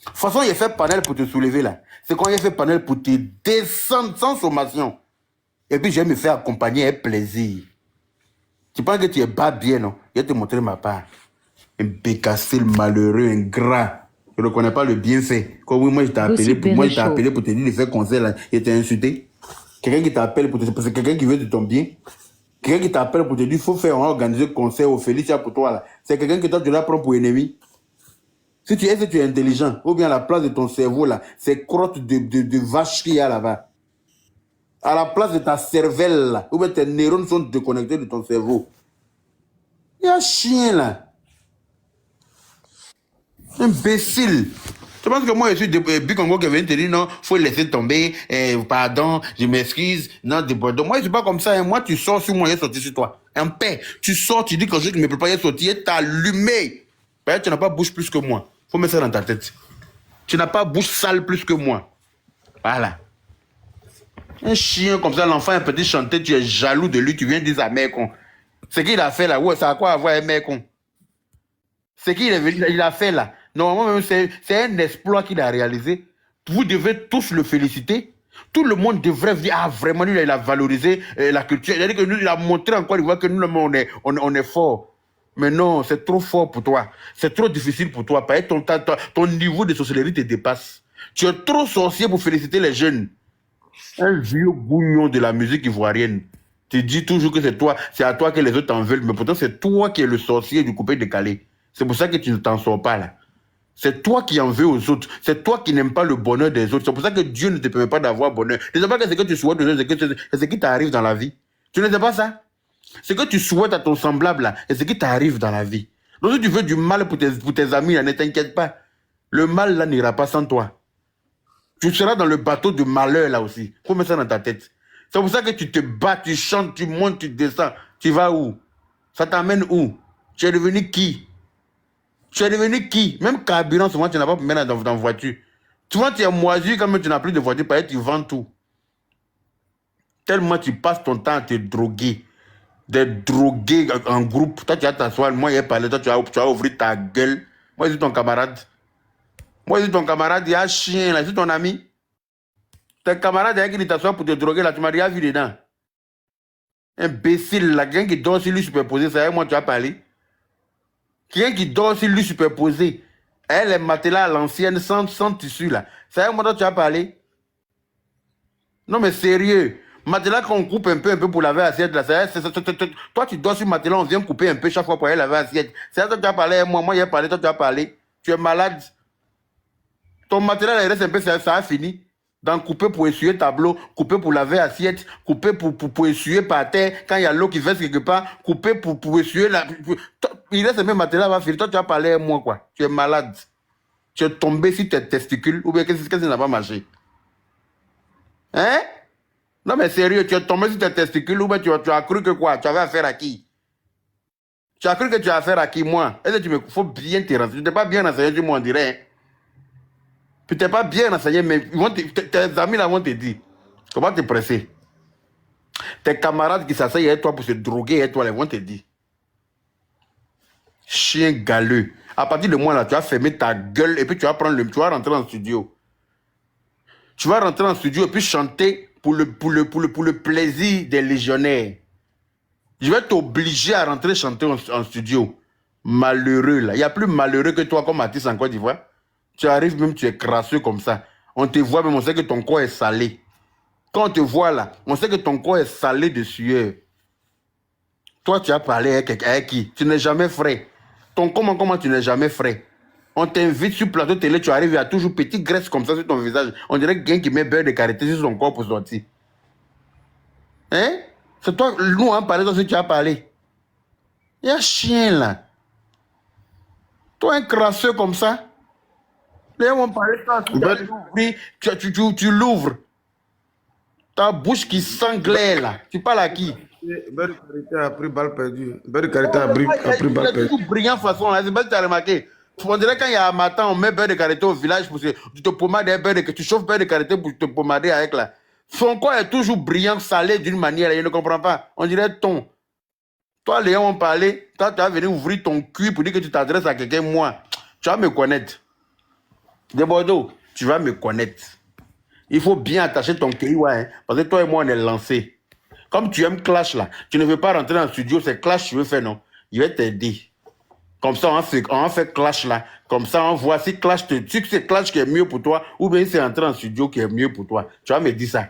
toute façon, il a fait panel pour te soulever là. C'est quand il a fait panel pour te descendre sans sommation. Et puis, je vais me faire accompagner avec plaisir. Tu penses que tu es pas bien, non? Je vais te montrer ma part. Un bécassile malheureux, ingrat. Je ne reconnais pas le bienfait. Comme oui, moi, je t'ai appelé pour te dire de faire conseil là. Et t'es insulté. Quelqu'un qui t'appelle pour te dire, c'est quelqu'un qui veut de ton bien. Quelqu'un qui t'appelle pour te dire, il faut faire organiser conseil au Félicia pour toi là. C'est quelqu'un que toi, tu la prends pour ennemi. Si tu es intelligent, ou bien à la place de ton cerveau là, c'est crotte de vache qu'il y a là-bas. À la place de ta cervelle là, ou bien tes neurones sont déconnectés de ton cerveau. Il y a un chien là. Imbécile. Tu penses que moi je suis Bikongo qui vient te dire non, faut laisser tomber, pardon, je m'excuse, non, débordons. Moi je suis pas comme ça, hein. Moi tu sors sur moi, il est sorti sur toi. En paix. Tu sors, tu dis que je ne me peux pas y sortir, il est allumé. Tu n'as pas bouche plus que moi. Faut mettre ça dans ta tête. Tu n'as pas bouche sale plus que moi. Voilà. Un chien comme ça, l'enfant est petit chanter, tu es jaloux de lui, tu viens dire à mec con. Ce qu'il a fait là, ouais, ça a quoi à voir avec mec con? Ce qu'il a fait là, normalement même c'est un exploit qu'il a réalisé. Vous devez tous le féliciter. Tout le monde devrait dire, ah vraiment, lui il a valorisé la culture. C'est-à-dire que nous, il a montré encore une fois que nous, on est fort. Mais non, c'est trop fort pour toi. C'est trop difficile pour toi. Parce que ton niveau de sorcellerie te dépasse. Tu es trop sorcier pour féliciter les jeunes. Un vieux bougnon de la musique ivoirienne. Tu dis toujours que c'est toi, c'est à toi que les autres en veulent, mais pourtant c'est toi qui es le sorcier du coupé décalé. C'est pour ça que tu ne t'en sors pas là. C'est toi qui en veux aux autres. C'est toi qui n'aimes pas le bonheur des autres. C'est pour ça que Dieu ne te permet pas d'avoir bonheur. Tu ne sais pas que ce que tu souhaites aux autres, c'est ce qui t'arrive dans la vie. Tu ne sais pas ça? Ce que tu souhaites à ton semblable là, c'est ce qui t'arrive dans la vie. Donc si tu veux du mal pour tes amis, là, ne t'inquiète pas. Le mal là n'ira pas sans toi. Tu seras dans le bateau de malheur là aussi. Il faut mettre ça dans ta tête. C'est pour ça que tu te bats, tu chantes, tu montes, tu descends. Tu vas où? Ça t'amène où? Tu es devenu qui? Tu es devenu qui? Même carburant, souvent tu n'as pas pu mettre dans la voiture. Souvent tu es moisi quand même tu n'as plus de voiture, parce que tu vends tout. Tellement tu passes ton temps à te droguer. Des drogués en groupe. Toi tu vas t'asseoir, moi il a parlé, toi tu vas ouvrir ta gueule. Moi je suis ton camarade. Moi, je suis ton camarade, il y a un chien là, c'est ton ami. Tes camarades, il y a qui t'assoit pour te droguer là, tu m'as rien vu dedans. Imbécile là, quelqu'un qui dort sur lui superposé, c'est avec moi tu as parlé. Quelqu'un qui dort sur lui superposé, elle est matelas à l'ancienne sans tissu là, c'est avec moi tu as parlé. Non mais sérieux, matelas qu'on coupe un peu pour laver l'assiette là, toi tu dors sur matelas, on vient couper un peu chaque fois pour aller laver l'assiette. C'est à toi tu as parlé, moi il a parlé, toi tu as parlé. Tu es malade. Ton matériel reste un peu, ça a fini. Dans couper pour essuyer tableau, couper pour laver assiette, couper pour essuyer par terre, quand il y a l'eau qui verse quelque part, couper pour essuyer la... Il reste même matériel à faire. Toi, tu as parlé à moi, quoi. Tu es malade. Tu es tombé sur tes testicules, ou bien qu'est-ce qui n'a pas marché? Hein? Non, mais sérieux, tu es tombé sur tes testicules, ou bien tu as cru que quoi? Tu avais affaire à qui? Tu as cru que tu as affaire à qui, moi? Est-ce que tu me... faut bien te renseigner? Tu n'es pas bien renseigné, du moins, on dirait, hein? Tu t'es pas bien renseigné, mais tes amis là vont te dire. Comment te presser? Tes camarades qui s'asseyent avec toi pour se droguer avec toi, ils vont te dire. Chien galeux. À partir de moi là, tu vas fermer ta gueule et puis tu vas prendre tu vas rentrer en studio. Tu vas rentrer en studio et puis chanter pour le plaisir des légionnaires. Je vais t'obliger à rentrer chanter en studio. Malheureux là. Il n'y a plus malheureux que toi comme artiste en Côte d'Ivoire. Tu arrives même, tu es crasseux comme ça. On te voit même, on sait que ton corps est salé. Quand on te voit là, on sait que ton corps est salé de sueur. Toi, tu as parlé avec qui? Tu n'es jamais frais. Comment tu n'es jamais frais? On t'invite sur plateau télé, tu arrives, il y a toujours petite graisse comme ça sur ton visage. On dirait quelqu'un qui met beurre de karité sur son corps pour sortir. Hein? C'est toi, nous, on parlait de ce que tu as parlé. Il y a un chien là. Toi, un crasseux comme ça. Les gens vont parler de ça. Tu l'ouvres. Ta bouche qui sanglait là. Tu parles à qui? Beurre de karité a pris balle perdue. Beurre de karité a pris balle perdue. C'est tout brillant façon là. C'est pas si tu as remarqué. On dirait quand il y a un matin, on met beurre de karité au village pour tu te pommades avec beurre de karité. Tu chauffes beurre de karité pour te pommader avec là. Son corps est toujours brillant, salé d'une manière. Je ne comprends pas. On dirait ton. Toi, les gens vont parler. Toi, tu vas venir ouvrir ton cul pour dire que tu t'adresses à quelqu'un. Moi, tu vas me connaître. De Bordeaux, tu vas me connaître. Il faut bien attacher ton pays, ouais, hein, parce que toi et moi, on est lancés. Comme tu aimes Clash, là, tu ne veux pas rentrer dans le studio, c'est Clash que tu veux faire, non? Il va t'aider. Comme ça, on fait Clash, là. Comme ça, on voit si Clash, tu sais que c'est Clash qui est mieux pour toi, ou bien c'est rentrer dans le studio qui est mieux pour toi. Tu vas me dire ça.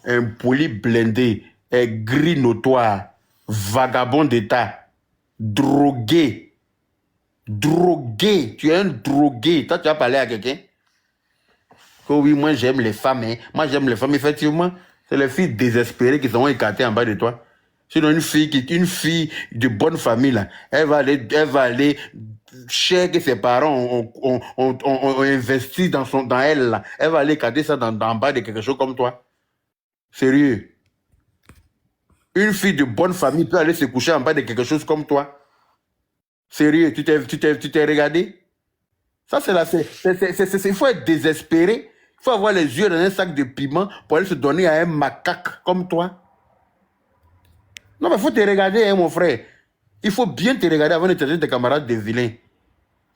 Un poli blindé, un gris notoire, vagabond d'État, drogué. Drogué. Tu es un drogué. Toi, tu vas parler à quelqu'un? Oh oui, moi j'aime les femmes. Hein. Moi j'aime les femmes, effectivement. C'est les filles désespérées qui sont écartées en bas de toi. Sinon, une fille de bonne famille, là, elle va aller cher que ses parents ont investi dans elle, là. Elle va aller écarter ça dans bas de quelque chose comme toi. Sérieux. Une fille de bonne famille peut aller se coucher en bas de quelque chose comme toi. Sérieux, tu t'es regardé? Ça, c'est la... Il faut être désespéré. Il faut avoir les yeux dans un sac de piment pour aller se donner à un macaque comme toi. Non, mais il faut te regarder, hein, mon frère. Il faut bien te regarder avant de traiter tes camarades de vilains.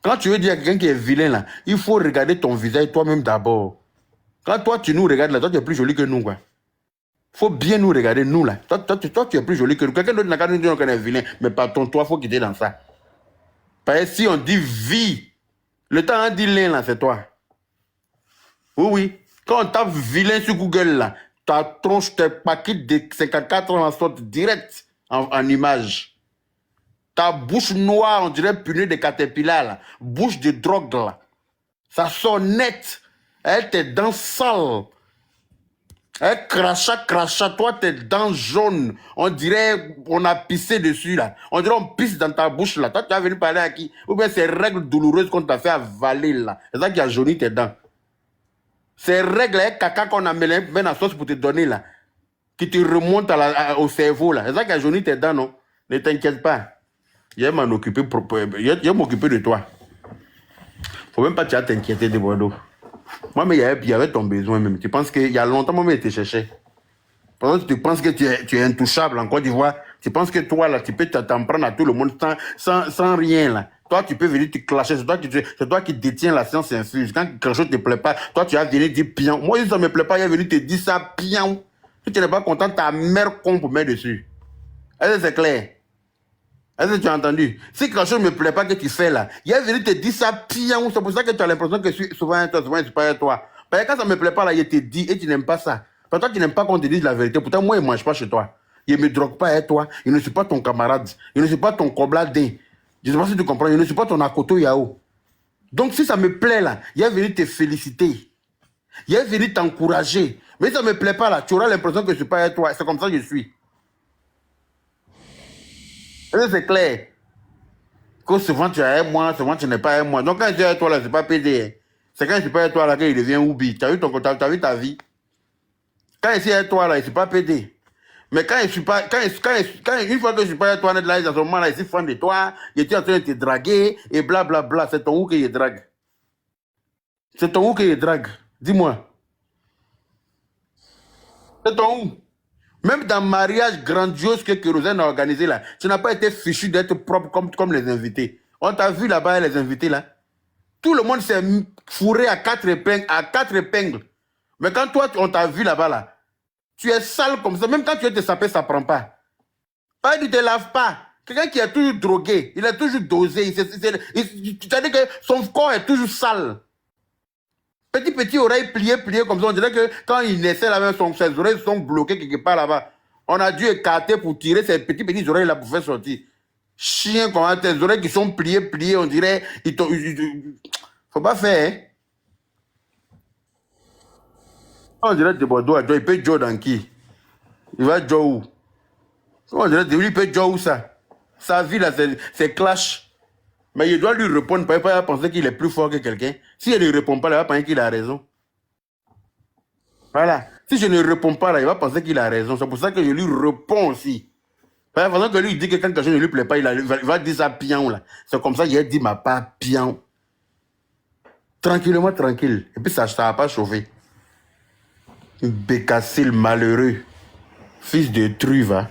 Quand tu veux dire à quelqu'un qui est vilain, là, il faut regarder ton visage toi-même d'abord. Quand toi, tu nous regardes, là, toi, tu es plus joli que nous, quoi. Il faut bien nous regarder, nous, là. Toi, tu es plus joli que nous. Quelqu'un d'autre n'a qu'à nous dire qu'on est vilain. Mais pardon, toi, il faut quitter dans ça. Parce que si on dit vie, le temps on dit l'un, là, c'est toi. Oui, oui. Quand on tape vilain sur Google, là, ta tronche, tes paquets de 54 ans en sorte direct en image. Ta bouche noire, on dirait punée de caterpillar, là. Bouche de drogue, là. Ça sort net. Elle, tes dents sales. Elle crachat, toi, tes dents jaunes. On dirait on a pissé dessus, là. On dirait on pisse dans ta bouche, là. Toi, tu as venu parler à qui? Ou bien ces règles douloureuses qu'on t'a fait avaler, là. C'est ça qui a jauni tes dents. Ces règles, caca qu'on a mis dans la sauce pour te donner, là. Qui te remonte au cerveau, là. C'est ça qui a jauni tes dents, non? Ne t'inquiète pas. Je vais m'en occuper, je vais m'occuper de toi. Faut même pas t'inquiéter de Bordeaux. Moi, mais il y avait ton besoin même. Tu penses qu'il y a longtemps, moi, je te cherchais. Parce que tu penses que tu es intouchable en Côte d'Ivoire. Tu penses que toi, là, tu peux t'en prendre à tout le monde sans rien, là. Toi, tu peux venir te clasher. C'est toi qui détiens la science infuse. Quand quelque chose ne te plaît pas, toi, tu vas venir dire pion. Moi, si ça ne me plaît pas, il va venir te dire ça pion. Si tu n'es pas content, ta mère con pour mettre dessus. Est-ce que c'est clair? Est-ce que tu as entendu? Si quelque chose ne me plaît pas que tu fais là, il va venir te dire ça pion. C'est pour ça que tu as l'impression que souvent c'est pas toi. Parce que quand ça ne me plaît pas là, il te dit et tu n'aimes pas ça. Parce que toi, tu n'aimes pas qu'on te dise la vérité. Pourtant, moi, il ne mange pas chez toi. Il ne me drogue pas avec toi. Il ne suis pas ton camarade. Il ne suis pas ton cobladé. Je ne sais pas si tu comprends. Il ne suis pas ton akoto yao. Donc, si ça me plaît là, il va venir te féliciter. Il est venu t'encourager. Mais ça ne me plaît pas là. Tu auras l'impression que je ne suis pas avec toi. C'est comme ça que je suis. C'est clair. Que souvent tu es avec moi, souvent tu n'es pas avec moi. Donc quand je suis avec toi là, c'est pas PD. C'est quand je suis pas avec toi là qu'il devient Oubi. Tu as vu ta vie. Quand je suis avec toi là, il ne suis pas PD. Mais quand je suis pas, une fois que je suis pas avec toi, là, à ce moment là, je suis fan de toi, je suis en train de te draguer et blablabla. Bla, bla. C'est ton où que je drague. C'est ton où que je drague. Dis-moi. C'est ton où. Même dans le mariage grandiose que Kérosène a organisé là, tu n'as pas été fichu d'être propre comme les invités. On t'a vu là-bas, les invités là. Tout le monde s'est fourré à quatre épingles. Mais quand toi, on t'a vu là-bas là, tu es sale comme ça. Même quand tu veux te saper, ça ne prend pas. Pas, tu ne te laves pas. Quelqu'un qui est toujours drogué, il est toujours dosé. C'est-à-dire que son corps est toujours sale. Petit oreille plié comme ça. On dirait que quand il naissait là-bas, ses oreilles sont bloquées quelque part là-bas. On a dû écarter pour tirer ces petites oreilles là pour faire sortir. Chien, comment tes oreilles qui sont pliées, on dirait. Faut pas faire, hein. On dirait de Bordeaux, il peut jouer dans qui? Il va jouer où? On dirait il peut jouer où ça? Sa vie là, c'est clash. Mais il doit lui répondre, il va penser qu'il est plus fort que quelqu'un. Si il ne répond pas, il va penser qu'il a raison. Voilà. Si je ne réponds pas là, il va penser qu'il a raison. C'est pour ça que je lui réponds aussi. De la façon que lui dit que quand quelque chose ne lui plaît pas, il va dire ça pion là. C'est comme ça qu'il a dit ma part pion. Tranquillement, tranquille. Et puis ça ne va pas chauffer. Bécassile malheureux. Fils de truve. Hein.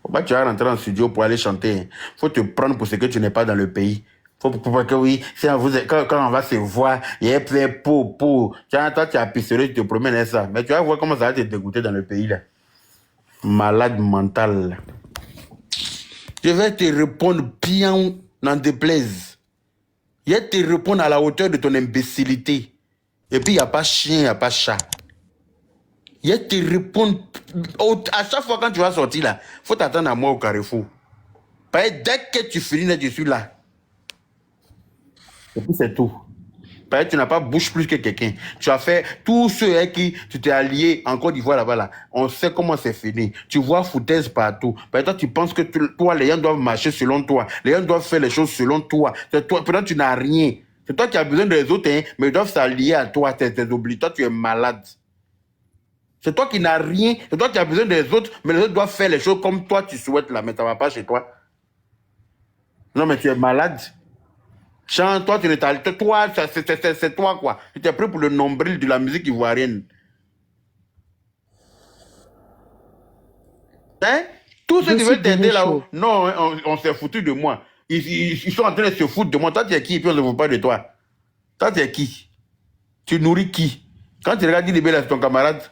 Faut pas tu vas rentrer en studio pour aller chanter. Faut te prendre pour ce que tu n'es pas dans le pays. Faut que oui, quand on va se voir, il y a plein pot. Toi, tu as pisseré, tu te promènes et ça. Mais tu vas voir comment ça va te dégoûter dans le pays là. Malade mental. Je vais te répondre bien, n'en déplaise. Je vais te répondre à la hauteur de ton imbécilité. Et puis, il n'y a pas chien, il n'y a pas chat. Je vais te répondre. À chaque fois quand tu vas sortir là, il faut t'attendre à moi au carrefour. Parce que dès que tu finis, je suis là. Et puis c'est tout. Parce que tu n'as pas bouche plus que quelqu'un. Tu as fait tous ceux avec qui tu t'es allié en Côte d'Ivoire là-bas là. On sait comment c'est fini. Tu vois foutaise partout. Parce que toi tu penses que toi les gens doivent marcher selon toi. Les gens doivent faire les choses selon toi. Peut-être tu n'as rien. C'est toi qui as besoin des autres, hein, mais ils doivent s'allier à toi. T'es oublié. Toi tu es malade. C'est toi qui n'as rien. C'est toi qui as besoin des autres, mais les autres doivent faire les choses comme toi tu souhaites là. Mais ça ne va pas chez toi. Non mais tu es malade. Chante, toi, toi, c'est toi, quoi. Tu t'es pris pour le nombril de la musique ivoirienne. Hein? Tous ceux qui veulent t'aider là-haut, non, hein, on s'est foutu de moi. Ils sont en train de se foutre de moi. Toi, tu es qui? Et puis on ne se fout pas de toi. Toi, tu es qui? Tu nourris qui? Quand tu regardes Dili Bella, c'est ton camarade.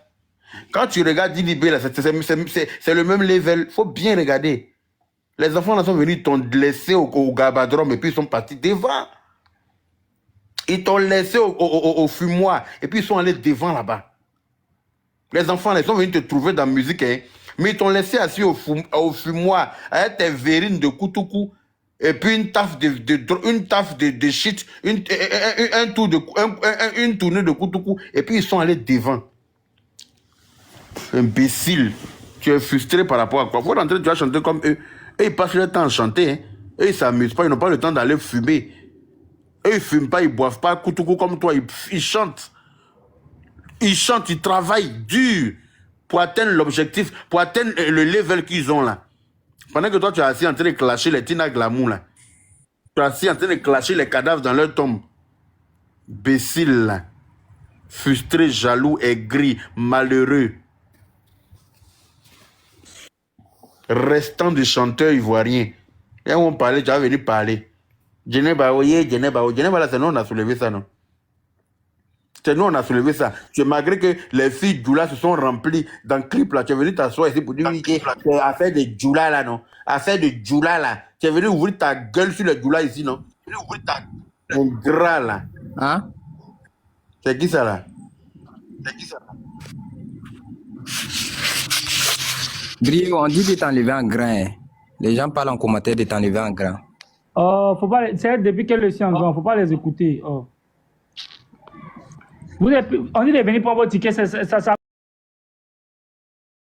Quand tu regardes Dili Bella, c'est le même level. Il faut bien regarder. Les enfants là sont venus, t'ont laissé au gabadrom et puis ils sont partis devant. Ils t'ont laissé au fumoir et puis ils sont allés devant là-bas. Les enfants là, ils sont venus te trouver dans la musique, hein, mais ils t'ont laissé assis au fumoir avec tes verrines de koutoukou et puis une taffe de shit, une tournée de koutoukou et puis ils sont allés devant. Imbécile. Tu es frustré par rapport à quoi? Faut rentrer, tu vas chanter comme eux. Et ils passent le temps à chanter. Hein. Et ils ne s'amusent pas, ils n'ont pas le temps d'aller fumer. Et ils ne fument pas, ils ne boivent pas koutoukou comme toi. Ils chantent. Ils chantent, ils travaillent dur pour atteindre l'objectif, pour atteindre le level qu'ils ont là. Pendant que toi, tu es assis en train de clasher les Tina Glamour là. Tu es assis en train de clasher les cadavres dans leur tombe. Bécile là. Frustré, jaloux, aigri, malheureux. Restant de chanteurs ivoiriens. Et on parlait, tu vas venir parler. Djeneba, là, c'est nous, on a soulevé ça, non? C'est nous, on a soulevé ça. Malgré que les filles Djoula se sont remplies dans le clip, là, tu es venu t'asseoir ici pour dire oui, c'est affaire de Djoula, là, non? Affaire de Djoula, là. Tu es venu ouvrir ta gueule sur le Djoula ici, non? Tu es venu ouvrir ta gueule. Un gras, là. Hein? C'est qui ça, là? Brio, on dit de t'enlever en grain. Les gens parlent en commentaire de t'enlever en grain. Oh, faut pas. C'est depuis qu'elle est en grand, faut pas les écouter. Oh. On dit de venir prendre vos tickets, ça